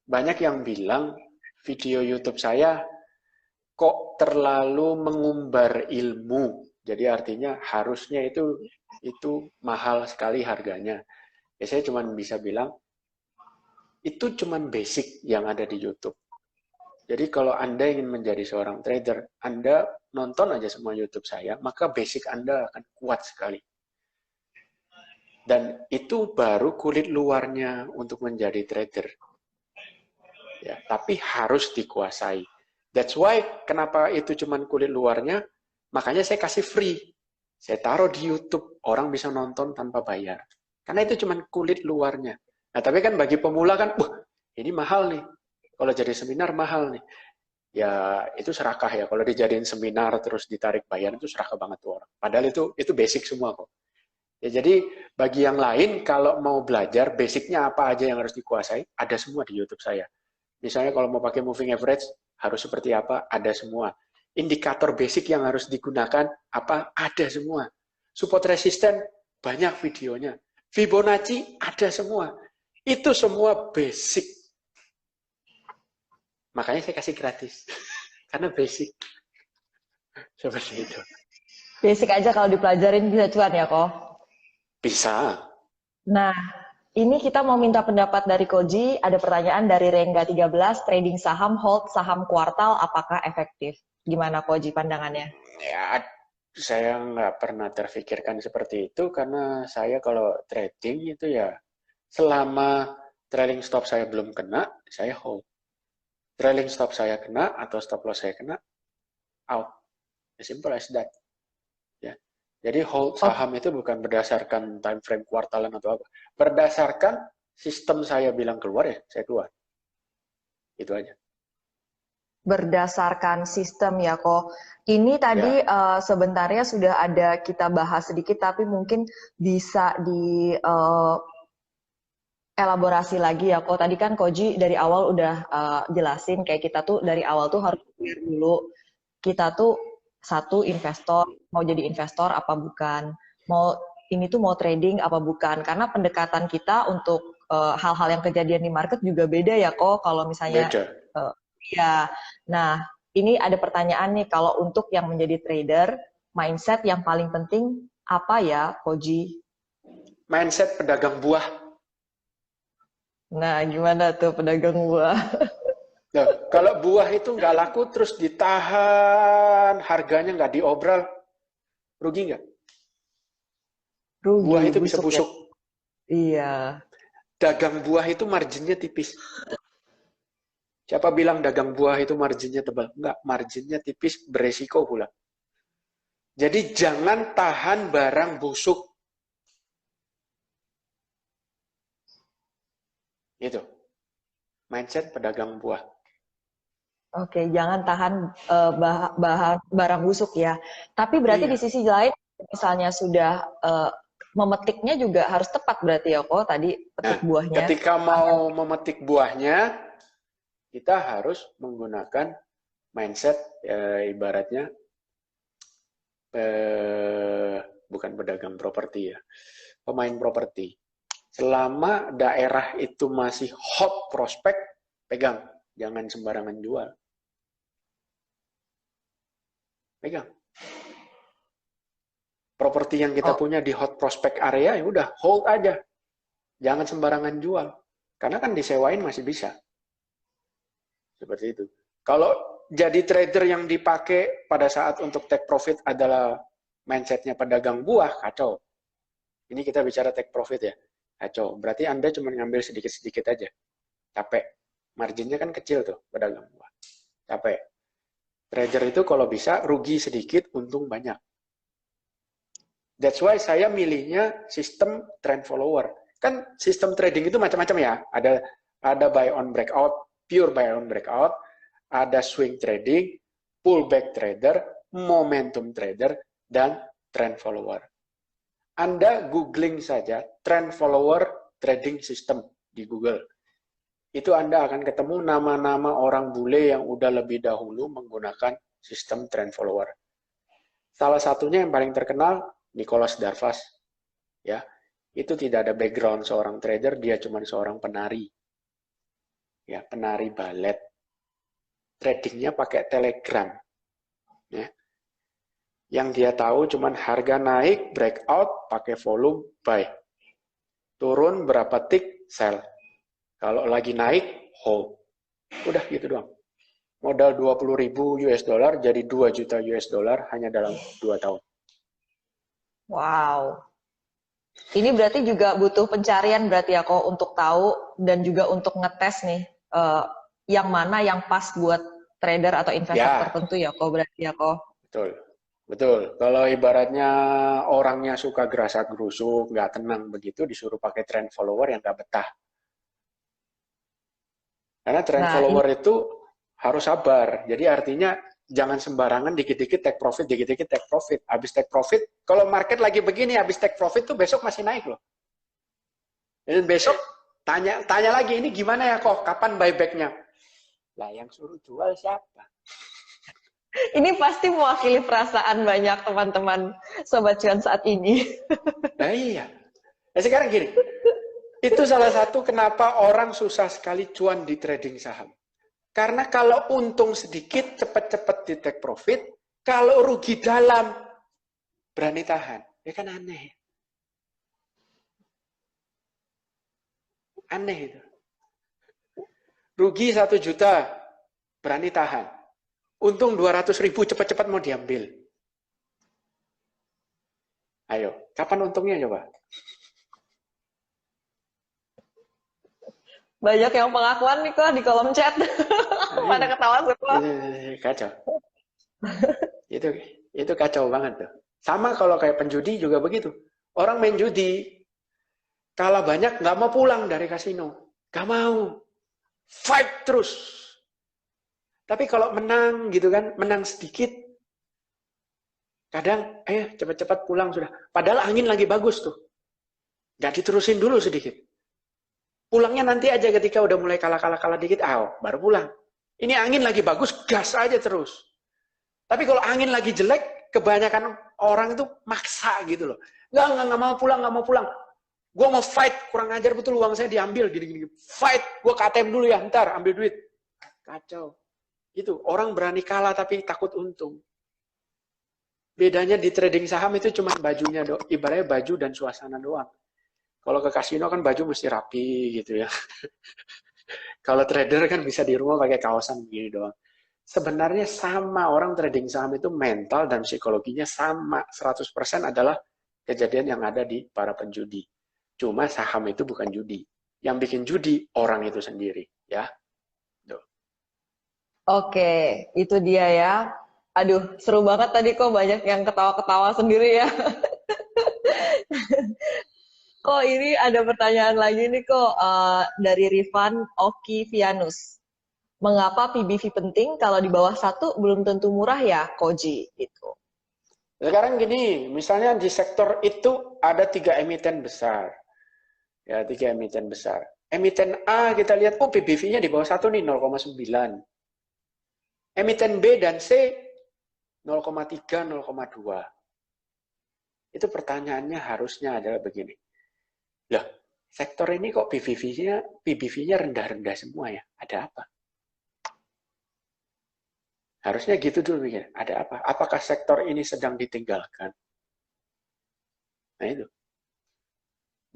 Banyak yang bilang video YouTube saya kok terlalu mengumbar ilmu. Jadi artinya harusnya itu mahal sekali harganya. Ya saya cuma bisa bilang itu cuma basic yang ada di YouTube. Jadi kalau Anda ingin menjadi seorang trader, Anda nonton aja semua YouTube saya, maka basic Anda akan kuat sekali. Dan itu baru kulit luarnya untuk menjadi trader. Ya, tapi harus dikuasai. That's why kenapa itu cuma kulit luarnya, makanya saya kasih free. Saya taruh di YouTube, orang bisa nonton tanpa bayar. Karena itu cuma kulit luarnya. Nah, tapi kan bagi pemula kan, ini mahal nih. Kalau jadi seminar mahal nih. Ya, itu serakah ya. Kalau dijadiin seminar terus ditarik bayar, itu serakah banget tuh orang. Padahal itu basic semua kok. Ya, jadi bagi yang lain, kalau mau belajar, basicnya apa aja yang harus dikuasai, ada semua di YouTube saya. Misalnya kalau mau pakai moving average, harus seperti apa? Ada semua. Indikator basic yang harus digunakan, apa? Ada semua. Support resisten, banyak videonya. Fibonacci, ada semua. Itu semua basic. Makanya saya kasih gratis. Karena basic. Seperti itu. Basic aja kalau dipelajarin bisa cuan ya kok. Bisa. Nah, ini kita mau minta pendapat dari Koji. Ada pertanyaan dari Rengga 13, trading saham, hold saham kuartal, apakah efektif? Gimana Koji pandangannya? Ya, saya nggak pernah terfikirkan seperti itu karena saya kalau trading itu ya selama trailing stop saya belum kena, saya hold. Trailing stop saya kena atau stop loss saya kena, out. As simple as that. Ya. Jadi hold Oh, saham itu bukan berdasarkan time frame kuartalan atau apa. Berdasarkan sistem saya bilang keluar ya, saya keluar. Itu aja. berdasarkan sistem ya kok. Ini tadi Ya. sebenarnya sudah ada kita bahas sedikit, tapi mungkin bisa di elaborasi lagi ya kok. Tadi kan Koji dari awal udah jelasin kayak kita tuh dari awal tuh harus clear dulu. Kita tuh satu investor, mau jadi investor apa bukan? Mau ini tuh mau trading apa bukan? Karena pendekatan kita untuk hal-hal yang kejadian di market juga beda ya kok. Kalau misalnya Beda. ya, nah ini ada pertanyaan nih kalau untuk yang menjadi trader, mindset yang paling penting apa ya, Koji? Mindset pedagang buah. Nah, gimana tuh pedagang buah? Nah, kalau buah itu nggak laku terus ditahan, harganya nggak diobral, rugi nggak? Rugi, Buah itu bisa busuk ya? busuk. Iya. Dagang buah itu marginnya tipis. Siapa bilang dagang buah itu marginnya tebal? Enggak, marginnya tipis, beresiko pula. Jadi jangan tahan barang busuk. Itu. Mindset pedagang buah. Oke, jangan tahan barang busuk ya. Tapi berarti di Iya. sisi lain, misalnya sudah memetiknya juga harus tepat berarti ya kok tadi Nah, petik buahnya. ketika mau memetik buahnya, kita harus menggunakan mindset ibaratnya bukan pedagang properti ya, pemain properti. Selama daerah itu masih hot prospek, pegang, jangan sembarangan jual. Pegang. Properti yang kita Oh, punya di hot prospect area ya udah hold aja. Jangan sembarangan jual. Karena kan disewain masih bisa. Seperti itu. Kalau jadi trader yang dipakai pada saat untuk take profit adalah mindsetnya pedagang buah, kacau. Ini kita bicara take profit ya. Kacau. Berarti Anda cuma ngambil sedikit-sedikit aja. Capek. Marginnya kan kecil tuh pedagang buah. Capek. Trader itu kalau bisa rugi sedikit, untung banyak. That's why saya milihnya sistem trend follower. Kan sistem trading itu macam-macam ya. Ada buy on breakout, pure buy on breakout, ada swing trading, pullback trader, momentum trader, dan trend follower. Anda googling saja trend follower trading system di Google. Itu Anda akan ketemu nama-nama orang bule yang udah lebih dahulu menggunakan sistem trend follower. Salah satunya yang paling terkenal, Nicholas Darvas. Ya, itu tidak ada background seorang trader, dia cuma seorang penari. Ya, penari balet. Tradingnya pakai Telegram. Ya. Yang dia tahu cuma harga naik, breakout, pakai volume, buy. Turun berapa tick, sell. Kalau lagi naik, hold. Udah gitu doang. Modal 20.000 US dollar jadi 2 juta US dollar hanya dalam 2 tahun. Wow. Ini berarti juga butuh pencarian berarti ya kok untuk tahu dan juga untuk ngetes nih yang mana yang pas buat trader atau investor tertentu ya kok berarti ya kok. Betul. Betul. Kalau ibaratnya orangnya suka gerasa gerusuk, nggak tenang begitu, disuruh pakai trend follower yang nggak betah. Karena trend follower itu harus sabar. Jadi artinya jangan sembarangan dikit-dikit take profit, dikit-dikit take profit. Habis take profit, kalau market lagi begini, habis take profit tuh besok masih naik loh. Dan besok tanya lagi, ini gimana ya kok? Kapan buybacknya? Lah yang suruh jual siapa? Ini pasti mewakili perasaan banyak teman-teman Sobat Cuan saat ini. Nah iya. Nah sekarang gini, itu salah satu kenapa orang susah sekali cuan di trading saham. Karena kalau untung sedikit, cepat-cepat di take profit, kalau rugi dalam, berani tahan. Ya kan aneh. Aneh itu. Rugi 1 juta, berani tahan. Untung 200.000, cepat-cepat mau diambil. Ayo, kapan untungnya coba? Banyak yang pengakuan nih kok di kolom chat. Pada ketawa semua. Kacau. Itu kacau banget tuh. Sama kalau kayak penjudi juga begitu. Orang main judi, kalah banyak nggak mau pulang dari kasino. Nggak mau. Fight terus. Tapi kalau menang gitu kan, menang sedikit, kadang, ayo cepat-cepat pulang sudah. Padahal angin lagi bagus tuh. Nggak diterusin dulu sedikit. Pulangnya nanti aja ketika udah mulai kalah dikit, baru pulang. Ini angin lagi bagus, gas aja terus. Tapi kalau angin lagi jelek, kebanyakan orang itu maksa gitu loh. Nggak mau pulang. Gue mau fight, kurang ajar betul, uang saya diambil, gini-gini. Fight, gue KTM dulu ya, ntar ambil duit. Kacau. Itu, orang berani kalah tapi takut untung. Bedanya di trading saham itu cuma bajunya, ibaratnya baju dan suasana doang. Kalau ke kasino kan baju mesti rapi gitu ya. Kalau trader kan bisa di rumah pakai kaosan begini doang. Sebenarnya sama, orang trading saham itu mental dan psikologinya sama. 100% adalah kejadian yang ada di para penjudi. Cuma saham itu bukan judi. Yang bikin judi orang itu sendiri, ya. Tuh. Oke, itu dia ya. Aduh, seru banget tadi kok banyak yang ketawa-ketawa sendiri ya. Kok ini ada pertanyaan lagi nih kok dari Rifan Oki Vianus. Mengapa PBV penting kalau di bawah 1 belum tentu murah ya, Koji? Gitu. Sekarang gini, misalnya di sektor itu ada 3 emiten besar. Ya, 3 emiten besar. Emiten A kita lihat, PBV-nya di bawah 1 nih, 0,9. Emiten B dan C 0,3, 0,2. Itu pertanyaannya harusnya adalah begini. Lah, sektor ini kok PBV-nya rendah-rendah semua ya? Ada apa? Harusnya gitu dulu mikir. Ada apa? Apakah sektor ini sedang ditinggalkan? Nah itu.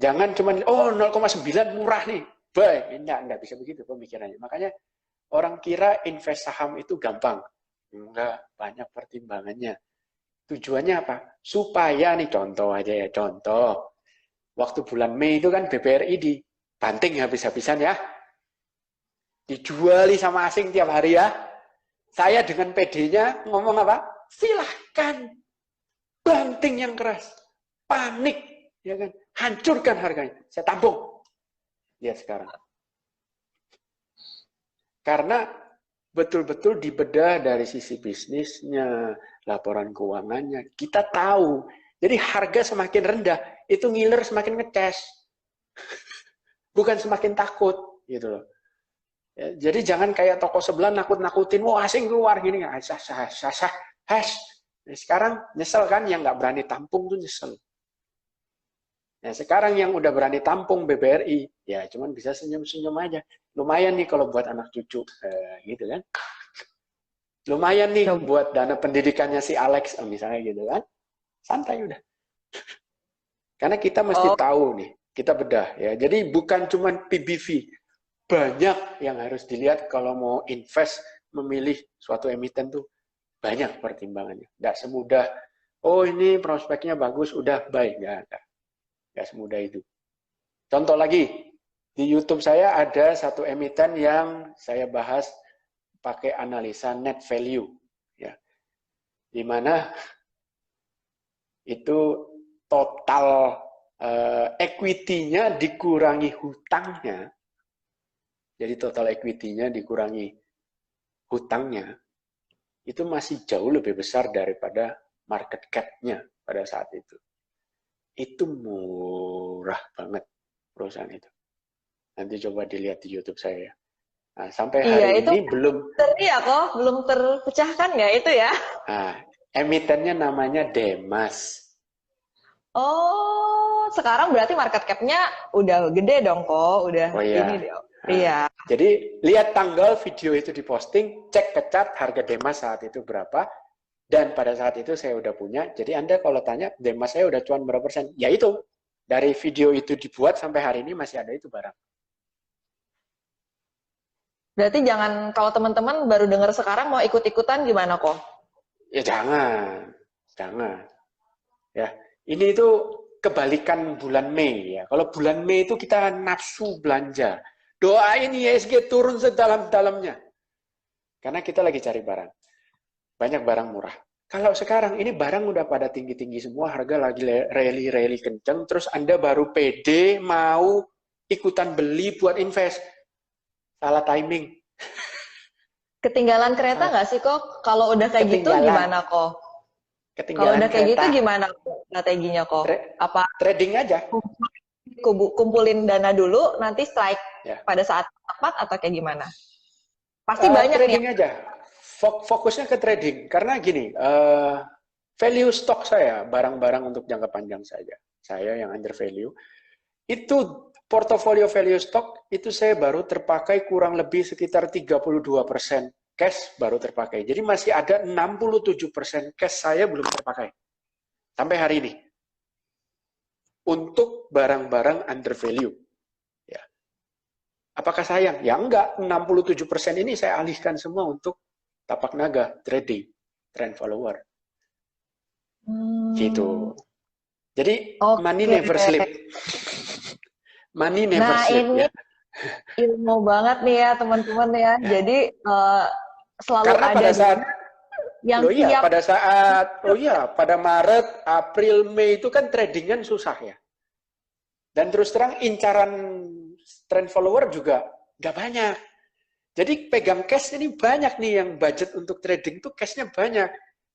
Jangan cuma 0,9 murah nih. Buy. Enggak bisa begitu pemikirannya. Makanya orang kira invest saham itu gampang. Enggak, banyak pertimbangannya. Tujuannya apa? Supaya nih contoh aja ya, contoh. Waktu bulan Mei itu kan BBRI dibanting habis-habisan ya. Dijuali sama asing tiap hari ya. Saya dengan PD-nya ngomong apa? Silahkan. Banting yang keras. Panik. Ya kan? Hancurkan harganya. Saya tampung. Lihat sekarang. Karena betul-betul dibedah dari sisi bisnisnya, laporan keuangannya. Kita tahu. Jadi harga semakin rendah, itu ngiler semakin ngeces. Bukan semakin takut, gitu loh. Ya, jadi jangan kayak toko sebelah nakut-nakutin, wah asing keluar gini, hash. Nah, sekarang nyesel kan, yang nggak berani tampung tuh nyesel. Nah sekarang yang udah berani tampung BBRI, ya cuman bisa senyum-senyum aja. Lumayan nih kalau buat anak cucu, gitu kan. Lumayan nih Coba. buat dana pendidikannya si Alex, misalnya gitu kan. Santai udah. Karena kita mesti Oh, tahu nih, kita bedah ya. Jadi bukan cuma PBV, banyak yang harus dilihat kalau mau invest, memilih suatu emiten tuh banyak pertimbangannya. Nggak semudah, oh ini prospeknya bagus, udah baik. Nggak semudah itu. Contoh lagi, di YouTube saya ada satu emiten yang saya bahas pakai analisa net value, ya, di mana itu total equity-nya dikurangi hutangnya, jadi total equity-nya dikurangi hutangnya, itu masih jauh lebih besar daripada market cap-nya pada saat itu. Itu murah banget perusahaan itu. Nanti coba dilihat di YouTube saya. Nah, sampai iya hari itu ini belum. ya kok belum terpecahkan ya itu ya. Nah, emitennya namanya Demas. Oh, sekarang berarti market cap-nya udah gede dong kok, udah Oh ini iya. dong. Nah, Iya. jadi lihat tanggal video itu diposting, cek ke chart harga Demas saat itu berapa, dan pada saat itu saya udah punya. Jadi Anda kalau tanya Demas saya udah cuan berapa persen, ya itu dari video itu dibuat sampai hari ini masih ada itu barang. Berarti jangan kalau teman-teman baru dengar sekarang mau ikut-ikutan gimana kok? Ya jangan, jangan. Ya, ini itu kebalikan bulan Mei ya. Kalau bulan Mei itu kita nafsu belanja. Doain ISG turun sedalam-dalamnya. Karena kita lagi cari barang. Banyak barang murah. Kalau sekarang ini barang udah pada tinggi-tinggi semua, harga lagi rally-rally kenceng, terus Anda baru pede mau ikutan beli buat invest. Salah timing. Ketinggalan kereta Salah. nggak sih kok? Kalau udah kayak gitu Ketinggalan. gimana kok? Kalau Ketinggalan udah kayak gitu kereta. gimana kok strateginya kok? Apa Trading aja. kumpulin dana dulu, nanti strike Ya. pada saat tepat atau kayak gimana? Pasti banyak nih. Trading aja. Fokusnya ke trading. Karena gini, value stock saya, barang-barang untuk jangka panjang saja. Saya yang under value. Itu portofolio value stock, itu saya baru terpakai kurang lebih sekitar 32% cash baru terpakai. Jadi masih ada 67% cash saya belum terpakai. Sampai hari ini. Untuk barang-barang under value. Ya. Apakah sayang? Ya enggak. 67% ini saya alihkan semua untuk tapak naga, trading, trend follower. Gitu. Jadi money Oke. never sleep. Money never Nah, sleep ini ya. ilmu banget nih ya, teman-teman ya. Ya. Jadi selalu Karena ada pada saat yang loh iya, siap. pada Maret, April, Mei itu kan tradingan susah ya. Dan terus terang incaran trend follower juga nggak banyak. Jadi pegang cash ini banyak nih yang budget untuk trading tuh cashnya banyak.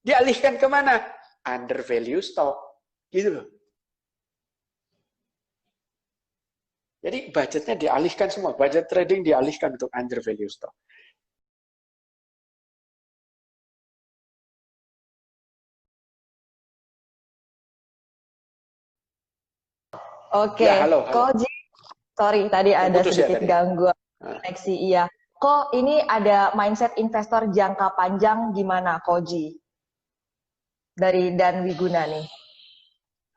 Dialihkan kemana? Under value stock. Gitu loh. Jadi budgetnya dialihkan semua. Budget trading dialihkan untuk under value stock. Oke, Ya, halo, halo. Koji, sorry tadi ada Terputus ya sedikit tadi. gangguan Nah, koneksi. Iya. Kok ini ada mindset investor jangka panjang gimana, Koji? Dari Dan Wiguna nih.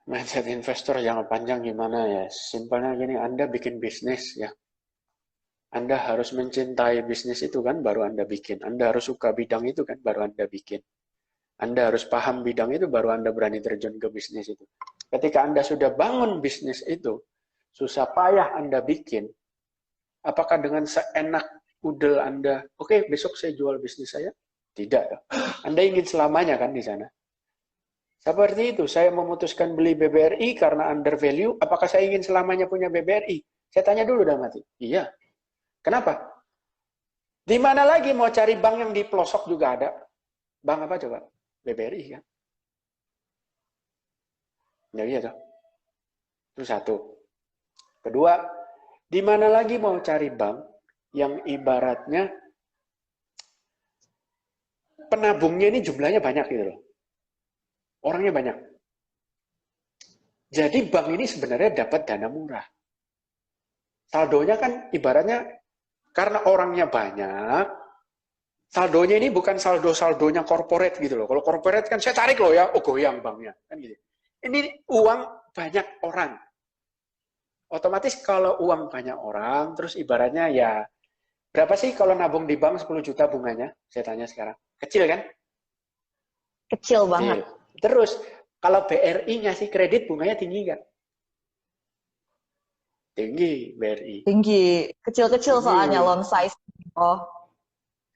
mindset investor jangka panjang gimana ya? Simpelnya gini, Anda bikin bisnis ya. Anda harus mencintai bisnis itu kan baru Anda bikin. Anda harus suka bidang itu kan baru Anda bikin. Anda harus paham bidang itu baru Anda berani terjun ke bisnis itu. Ketika Anda sudah bangun bisnis itu, susah payah Anda bikin, apakah dengan seenak udel Anda, oke, besok saya jual bisnis saya? Tidak. Anda ingin selamanya kan di sana. Seperti itu, saya memutuskan beli BBRI karena under value, apakah saya ingin selamanya punya BBRI? Saya tanya dulu dah mati. Iya. Kenapa? Di mana lagi mau cari bank yang di pelosok juga ada? Bank apa coba? BBRI kan? Ya iya toh. Itu satu. Kedua, di mana lagi mau cari bank yang ibaratnya penabungnya ini jumlahnya banyak gitu loh. Orangnya banyak. Jadi bank ini sebenarnya dapat dana murah. Saldonya kan ibaratnya karena orangnya banyak, saldonya ini bukan saldonya corporate gitu loh. Kalau corporate kan saya tarik loh ya, oh goyang banknya kan gitu. Ini uang banyak orang. Otomatis kalau uang banyak orang, terus ibaratnya ya berapa sih kalau nabung di bank 10 juta bunganya? Saya tanya sekarang. Kecil kan? Kecil banget. Kecil. Terus kalau BRI ngasih kredit bunganya tinggi nggak? Tinggi BRI. Tinggi. Kecil-kecil soalnya Tinggi. loan size. Oh.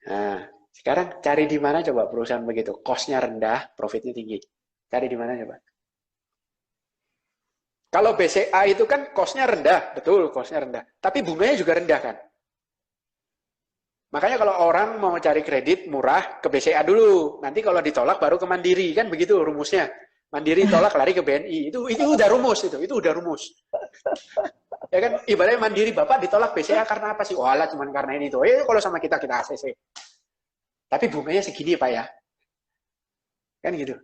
Nah, sekarang cari di mana coba perusahaan begitu? Cost-nya rendah, profitnya tinggi. Cari di mana coba? Kalau BCA itu kan cost-nya rendah, betul cost-nya rendah. Tapi bunganya juga rendah kan? Makanya kalau orang mau cari kredit murah ke BCA dulu, nanti kalau ditolak baru ke Mandiri, kan begitu rumusnya. Mandiri tolak lari ke BNI, itu udah rumus itu udah rumus. Ya kan, ibaratnya Mandiri Bapak ditolak BCA karena apa sih? Oh alah cuman karena ini tuh. Kalau sama kita ACC. Tapi bunganya segini Pak ya. Kan gitu.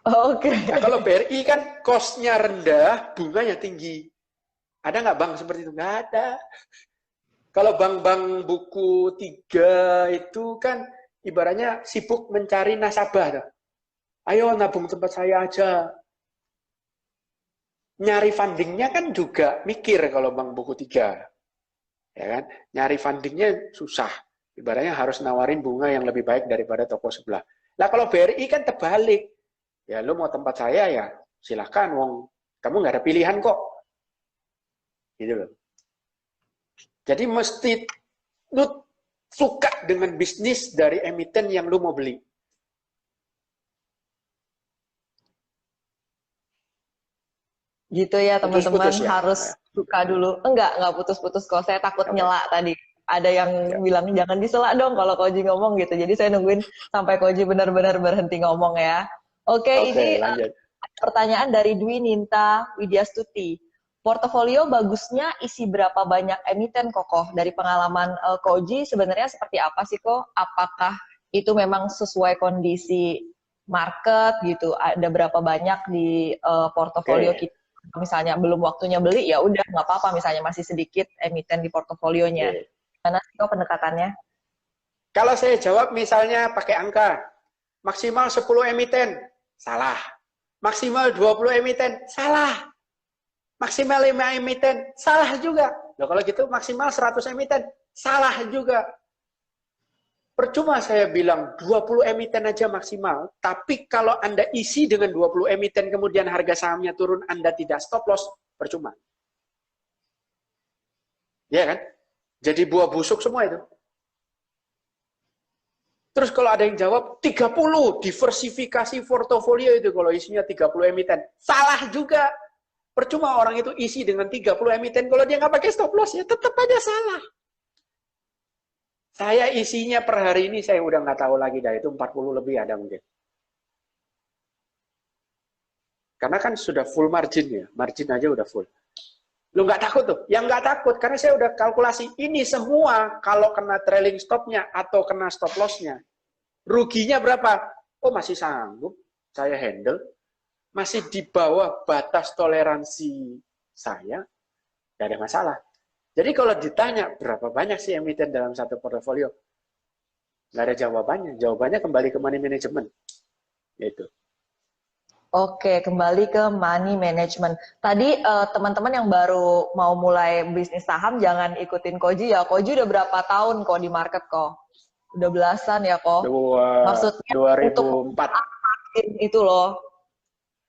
Oke. Nah kalau BRI kan cost-nya rendah, bunganya tinggi. Ada nggak bank seperti itu? Nggak ada. Kalau bank-bank buku 3 itu kan ibaratnya sibuk mencari nasabah. Ayo nabung tempat saya aja. Nyari fundingnya kan juga mikir kalau bank buku 3. Ya kan? Nyari fundingnya susah. Ibaratnya harus nawarin bunga yang lebih baik daripada toko sebelah. Nah kalau BRI kan terbalik. Ya lu mau tempat saya ya silahkan, wong kamu nggak ada pilihan kok. Gitu loh. Jadi mesti lu suka dengan bisnis dari emiten yang lu mau beli. Gitu ya teman-teman, Putus-putus ya. harus suka dulu. Enggak putus-putus kok. Saya takut Oke. nyela tadi. Ada yang Ya. bilang jangan disela dong kalau Koji ngomong gitu. Jadi saya nungguin sampai Koji benar-benar berhenti ngomong ya. Oke, ini Oke, lanjut. pertanyaan dari Dwi Ninta Widyastuti. Portofolio bagusnya isi berapa banyak emiten Kokoh? Dari pengalaman Koji sebenarnya seperti apa sih kok? Apakah itu memang sesuai kondisi market gitu? Ada berapa banyak di portofolio Oke. kita? Misalnya belum waktunya beli, ya udah nggak apa-apa. Misalnya masih sedikit emiten di portofolionya. Oke. Gimana sih kok pendekatannya? Kalau saya jawab misalnya pakai angka, maksimal 10 emiten, salah. Maksimal 20 emiten, salah. Maksimal 5 emiten, salah juga. Loh, kalau gitu maksimal 100 emiten, salah juga. Percuma saya bilang 20 emiten aja maksimal, tapi kalau Anda isi dengan 20 emiten kemudian harga sahamnya turun, Anda tidak stop loss, percuma. Ya kan? Jadi buah busuk semua itu. Terus kalau ada yang jawab 30 diversifikasi portofolio itu kalau isinya 30 emiten, salah juga. Percuma orang itu isi dengan 30 emiten, kalau dia nggak pakai stop loss ya tetap aja salah. Saya isinya per hari ini saya udah nggak tahu lagi dah, itu 40 lebih ada mungkin. Karena kan sudah full margin ya, margin aja udah full. Lu nggak takut tuh? Yang nggak takut karena saya udah kalkulasi ini semua kalau kena trailing stopnya atau kena stop lossnya, ruginya berapa? Oh masih sanggup saya handle, masih di bawah batas toleransi saya, nggak ada masalah. Jadi kalau ditanya berapa banyak sih emiten dalam satu portofolio, nggak ada jawabannya. Jawabannya kembali ke money management. Gitu. Oke, kembali ke money management. Tadi teman-teman yang baru mau mulai bisnis saham jangan ikutin Koji ya. Koji udah berapa tahun kok di market kok? Udah belasan ya kok. Maksudnya untuk 2004. itu loh.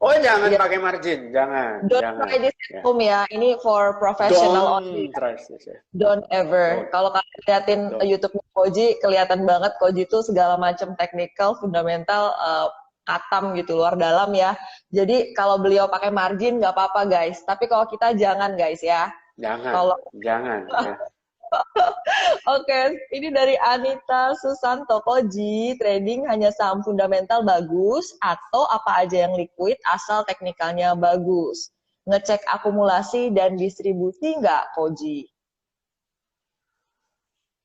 Oh jangan Ya, pakai margin, jangan. don't Jangan. try this Ya. at home ya. Ini for professional only. Don't try this. Ya. Don't ever. Don't. Kalau kalian liatin Don't. YouTube Koji, kelihatan banget Koji itu segala macam technical, fundamental, katam gitu, luar dalam ya. Jadi kalau beliau pakai margin nggak apa-apa guys. Tapi kalau kita jangan guys ya. Jangan. Kalau Jangan. Ya. Oke, ini dari Anita Susanto. Koji, trading hanya saham fundamental bagus atau apa aja yang liquid asal teknikalnya bagus? Ngecek akumulasi dan distribusi nggak, Koji?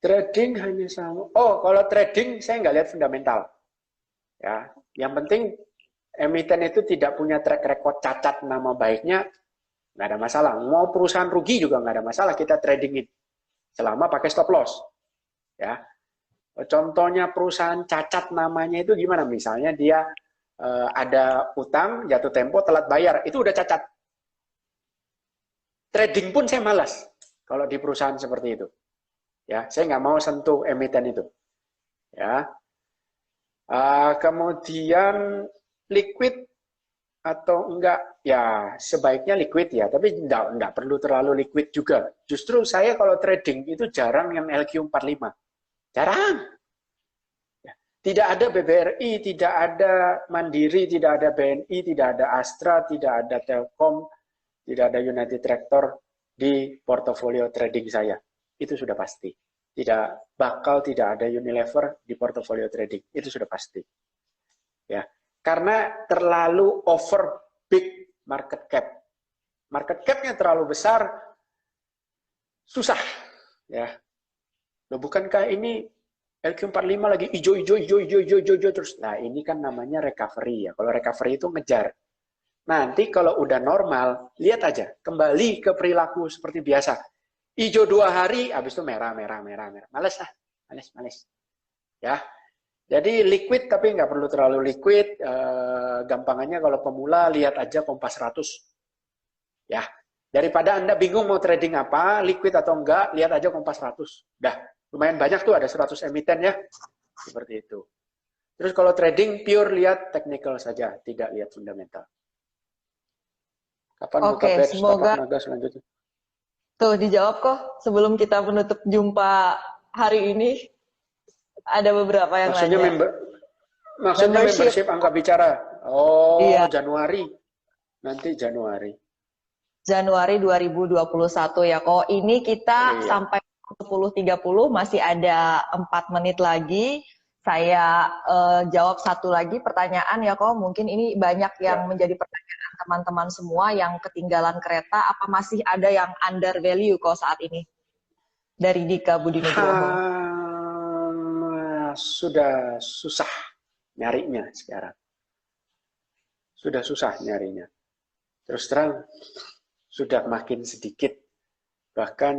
Trading hanya sama. Oh, kalau trading saya nggak lihat fundamental. Ya, yang penting emiten itu tidak punya track record cacat nama baiknya, nggak ada masalah. Mau perusahaan rugi juga nggak ada masalah kita tradingin, selama pakai stop loss. Ya, contohnya perusahaan cacat namanya itu gimana? Misalnya dia ada utang, jatuh tempo, telat bayar, itu udah cacat. Trading pun saya malas kalau di perusahaan seperti itu. Ya, saya nggak mau sentuh emiten itu. Ya, kemudian liquid atau enggak, ya sebaiknya liquid ya, tapi enggak perlu terlalu liquid juga. Justru saya kalau trading itu jarang yang LQ45. Jarang. Ya. Tidak ada BBRI, tidak ada Mandiri, tidak ada BNI, tidak ada Astra, tidak ada Telkom, tidak ada United Tractor di portofolio trading saya. Itu sudah pasti. Tidak bakal tidak ada Unilever di portofolio trading. Itu sudah pasti. Ya. Karena terlalu over big market cap. Market cap-nya terlalu besar, susah. Ya. Loh, bukankah ini LQ45 lagi hijau terus. Nah, ini kan namanya recovery ya. Kalau recovery itu ngejar. Nanti kalau udah normal, lihat aja, kembali ke perilaku seperti biasa. Hijau 2 hari, habis itu merah. Males lah, males. Ya, jadi liquid tapi nggak perlu terlalu liquid. Gampangannya kalau pemula lihat aja Kompas 100. Ya, daripada Anda bingung mau trading apa, liquid atau enggak, lihat aja Kompas 100. Dah, lumayan banyak tuh, ada 100 emiten ya. Seperti itu. Terus kalau trading pure lihat technical saja, tidak lihat fundamental. Kapan buka Oke, batch tapak semoga naga selanjutnya? tuh dijawab kok sebelum kita menutup jumpa hari ini. Ada beberapa yang Maksudnya nanya. Membership. membership angka bicara. Oh, Iya, Januari. Nanti Januari. Januari 2021 ya kok. Ini kita Iya. sampai 10.30 masih ada 4 menit lagi. Saya jawab satu lagi pertanyaan ya kok. Mungkin ini banyak yang Ya. menjadi pertanyaan teman-teman semua yang ketinggalan kereta. Apa masih ada yang under value kok saat ini? Dari Dika Budi Nugroho. Sudah susah nyarinya sekarang. Sudah susah nyarinya. Terus terang, sudah makin sedikit. Bahkan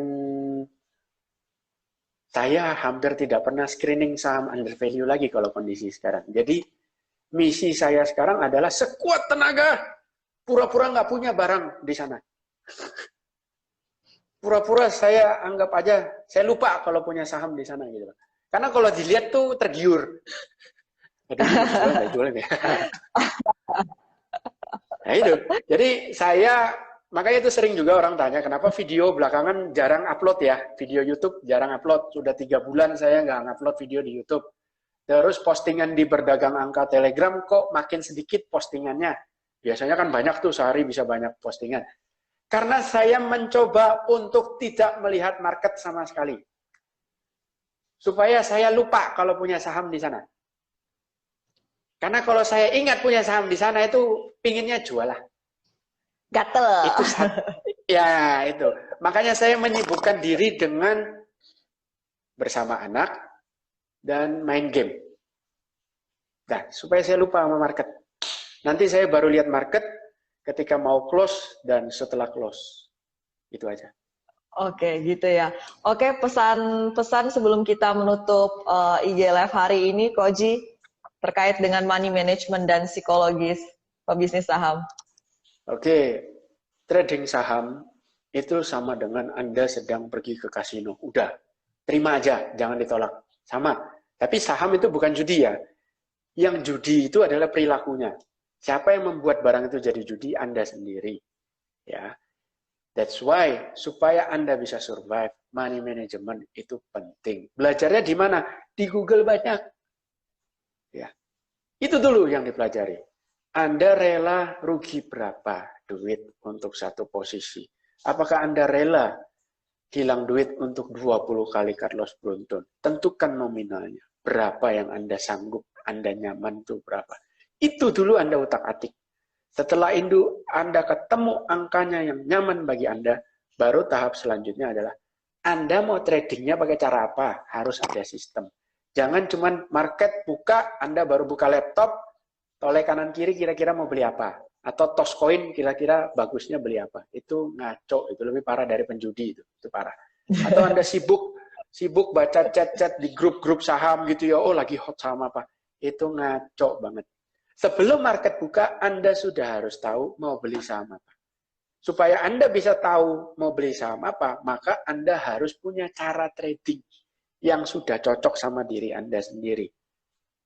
saya hampir tidak pernah screening saham under value lagi kalau kondisi sekarang. Jadi misi saya sekarang adalah sekuat tenaga pura-pura nggak punya barang di sana. Pura-pura saya anggap aja, saya lupa kalau punya saham di sana gitu. Karena kalau dilihat tuh tergiur. Aduh, ini jual nggak ya? Nah itu, jadi saya, makanya itu sering juga orang tanya, kenapa video belakangan jarang upload ya? Video YouTube jarang upload, sudah 3 bulan saya nggak upload video di YouTube. Terus postingan di berdagang angka Telegram kok makin sedikit postingannya. Biasanya kan banyak tuh, sehari bisa banyak postingan. Karena saya mencoba untuk tidak melihat market sama sekali. Supaya saya lupa kalau punya saham di sana. Karena kalau saya ingat punya saham di sana itu pinginnya jual lah. Gatel. Itu ya itu. Makanya saya menyibukkan diri dengan bersama anak dan main game. Nah, supaya saya lupa sama market. Nanti saya baru lihat market ketika mau close dan setelah close. Itu aja. Oke, gitu ya. Oke, pesan-pesan sebelum kita menutup IG Live hari ini, Koji, terkait dengan money management dan psikologis pebisnis saham. Oke, trading saham itu sama dengan Anda sedang pergi ke kasino. Udah, terima aja, jangan ditolak. Sama. Tapi saham itu bukan judi ya. Yang judi itu adalah perilakunya. Siapa yang membuat barang itu jadi judi? Anda sendiri. Ya. That's why supaya Anda bisa survive, money management itu penting. Belajarnya di mana? Di Google banyak. Ya. Itu dulu yang dipelajari. Anda rela rugi berapa duit untuk satu posisi? Apakah Anda rela hilang duit untuk 20 kali Carlos Bronton. Tentukan nominalnya. Berapa yang Anda sanggup, Anda nyaman tuh berapa. Itu dulu Anda utak-atik. Setelah itu Anda ketemu angkanya yang nyaman bagi Anda, baru tahap selanjutnya adalah Anda mau tradingnya pakai cara apa? Harus ada sistem. Jangan cuman market buka, Anda baru buka laptop, toleh kanan kiri kira-kira mau beli apa? Atau toss coin kira-kira bagusnya beli apa? Itu ngaco, itu lebih parah dari penjudi itu parah. Atau Anda sibuk baca chat-chat di grup-grup saham gitu ya, oh lagi hot saham apa? Itu ngaco banget. Sebelum market buka, Anda sudah harus tahu mau beli saham apa. Supaya Anda bisa tahu mau beli saham apa, maka Anda harus punya cara trading yang sudah cocok sama diri Anda sendiri.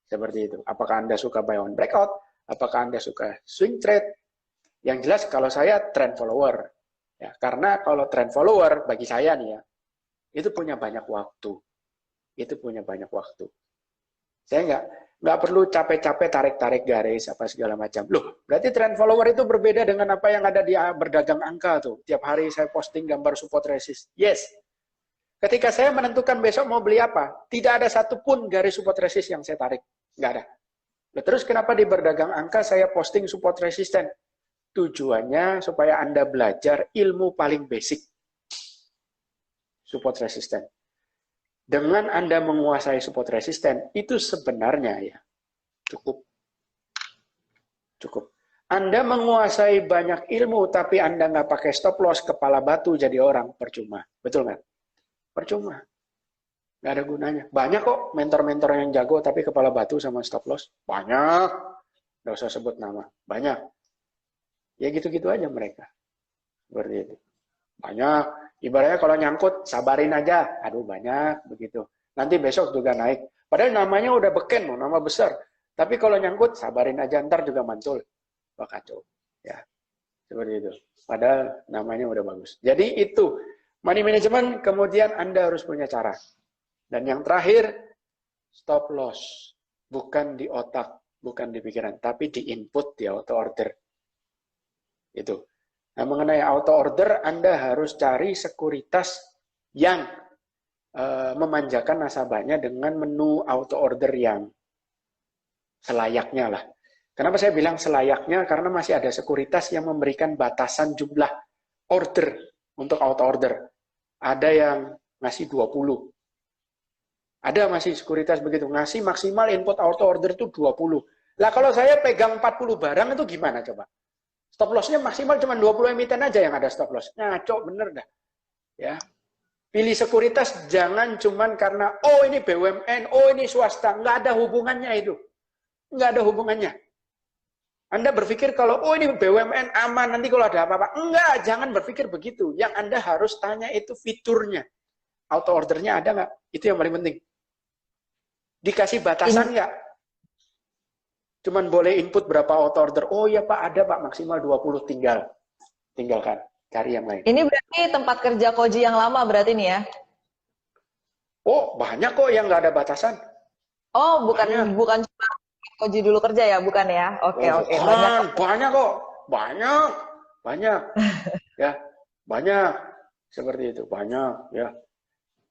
Seperti itu. Apakah Anda suka buy on breakout? Apakah Anda suka swing trade? Yang jelas kalau saya trend follower. Ya, karena kalau trend follower bagi saya nih ya, itu punya banyak waktu. Itu punya banyak waktu. Saya nggak perlu capek-capek tarik-tarik garis apa segala macam. Loh, berarti trend follower itu berbeda dengan apa yang ada di berdagang angka tuh. Tiap hari saya posting gambar support resist. Yes. Ketika saya menentukan besok mau beli apa, tidak ada satupun garis support resist yang saya tarik. Nggak ada. Terus kenapa di berdagang angka saya posting support resisten? Tujuannya supaya Anda belajar ilmu paling basic. Support resisten. Dengan Anda menguasai support resisten, itu sebenarnya ya cukup. Anda menguasai banyak ilmu, tapi Anda nggak pakai stop loss, kepala batu jadi orang, percuma. Betul nggak? Percuma. Nggak ada gunanya. Banyak kok mentor-mentor yang jago, tapi kepala batu sama stop loss. Banyak. Nggak usah sebut nama. Banyak. Ya gitu-gitu aja mereka. Seperti itu. Banyak. Ibaratnya kalau nyangkut, sabarin aja. Aduh banyak. Begitu. Nanti besok juga naik. Padahal namanya udah beken, nama besar. Tapi kalau nyangkut, sabarin aja. Ntar juga mantul. Wah kacau. Ya. Seperti itu. Padahal namanya udah bagus. Jadi itu. Money management, kemudian Anda harus punya cara. Dan yang terakhir, stop loss. Bukan di otak, bukan di pikiran, tapi di input, di auto order. Itu. Nah, mengenai auto order, Anda harus cari sekuritas yang memanjakan nasabahnya dengan menu auto order yang selayaknya lah. Kenapa saya bilang selayaknya? Karena masih ada sekuritas yang memberikan batasan jumlah order untuk auto order. Ada yang ngasih 20. Ada masih sekuritas begitu, ngasih maksimal input auto order itu 20. Lah kalau saya pegang 40 barang itu gimana coba? Stop loss-nya maksimal cuma 20 emiten aja yang ada stop loss. Ngaco bener dah. Ya. Pilih sekuritas jangan cuman karena oh ini BUMN, oh ini swasta, nggak ada hubungannya itu. Nggak ada hubungannya. Anda berpikir kalau oh ini BUMN aman nanti kalau ada apa-apa. Enggak, jangan berpikir begitu. Yang Anda harus tanya itu fiturnya. Auto ordernya ada nggak? Itu yang paling penting. Dikasih batasan nggak? Cuman boleh input berapa auto order. Oh ya Pak, ada Pak, maksimal 20. Tinggalkan. Cari yang lain. Ini berarti tempat kerja Koji yang lama berarti nih ya? Oh, banyak kok yang nggak ada batasan. Oh, bukan cuma Koji dulu kerja ya? Bukan ya? Oke. Banyak kok. Banyak. Ya, banyak. Seperti itu. Banyak. Ya.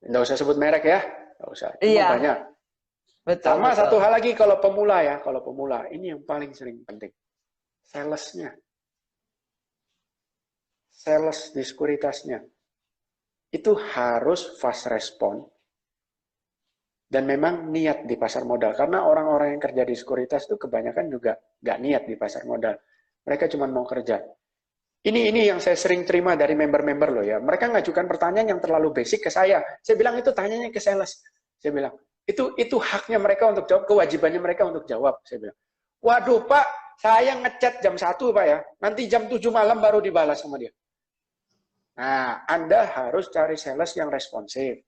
Nggak usah sebut merek ya. Nggak usah. Cuma banyak. Betul, Sama satu hal lagi kalau pemula ya, ini yang paling sering penting. Salesnya. Sales di sekuritasnya. Itu harus fast respon. Dan memang niat di pasar modal. Karena orang-orang yang kerja di sekuritas itu kebanyakan juga nggak niat di pasar modal. Mereka cuma mau kerja. Ini yang saya sering terima dari member-member loh ya. Mereka ngajukan pertanyaan yang terlalu basic ke saya. Saya bilang itu tanyanya ke sales. Saya bilang, itu haknya mereka untuk jawab, kewajibannya mereka untuk jawab. Saya bilang, waduh Pak, saya ngechat jam 1 Pak ya, nanti jam 7 malam baru dibalas sama dia. Nah, Anda harus cari sales yang responsif.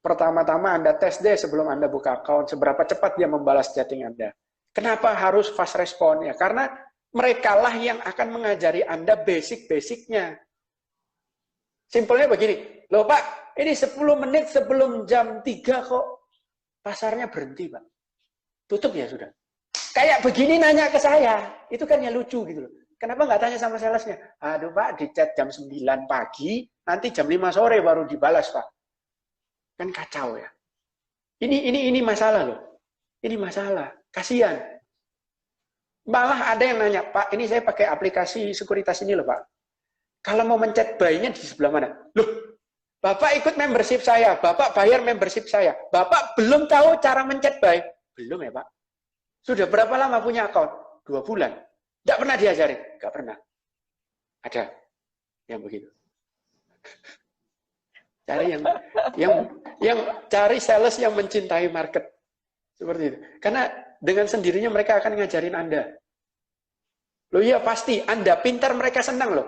Pertama-tama Anda tes deh sebelum Anda buka account, seberapa cepat dia membalas chatting Anda. Kenapa harus fast respon? Ya, karena merekalah yang akan mengajari Anda basic-basicnya. Simpelnya begini, loh Pak, ini 10 menit sebelum jam 3 kok pasarnya berhenti, Pak. Tutup ya sudah. Kayak begini nanya ke saya, itu kan ya lucu gitu loh. Kenapa nggak tanya sama salesnya? Aduh Pak, di chat jam 9 pagi, nanti jam 5 sore baru dibalas Pak. Kan kacau ya. Ini masalah loh. Ini masalah. Kasihan. Malah ada yang nanya, Pak, ini saya pakai aplikasi sekuritas ini loh Pak. Kalau mau mencet buy-nya di sebelah mana? Loh, Bapak ikut membership saya, Bapak bayar membership saya. Bapak belum tahu cara mencet buy? Belum ya Pak. Sudah berapa lama punya account? 2 bulan. Tidak pernah diajarin? Tidak pernah. Ada yang begitu. Cari yang cari sales yang mencintai market. Seperti itu. Karena dengan sendirinya mereka akan ngajarin Anda. Loh iya pasti, Anda pintar mereka senang loh.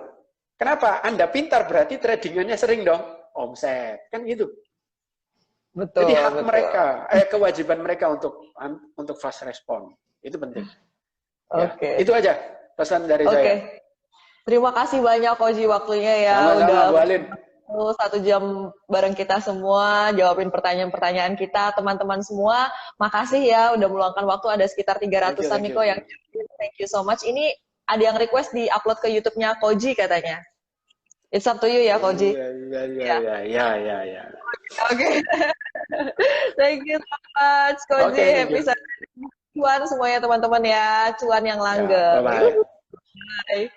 Kenapa? Anda pintar berarti tradingannya sering dong. Omset. Kan gitu. Betul. Jadi hak betul. mereka, kewajiban mereka untuk fast respon. Itu penting. Oke. Ya, itu aja pesan dari saya. Terima kasih banyak Koji waktunya ya. Sama-sama, udah Bu Alin. 1 jam bareng kita semua, jawabin pertanyaan-pertanyaan kita, teman-teman semua. Makasih ya udah meluangkan waktu, ada sekitar 300-an nih kok yang thank you so much. Ini ada yang request di-upload ke YouTube-nya Koji katanya. It's up to you ya Koji. Ya. Oke. Thank you so much Koji. Happy Sunday. Cuan semuanya teman-teman ya, cuan yang langgeng. Ya, bye-bye. Bye.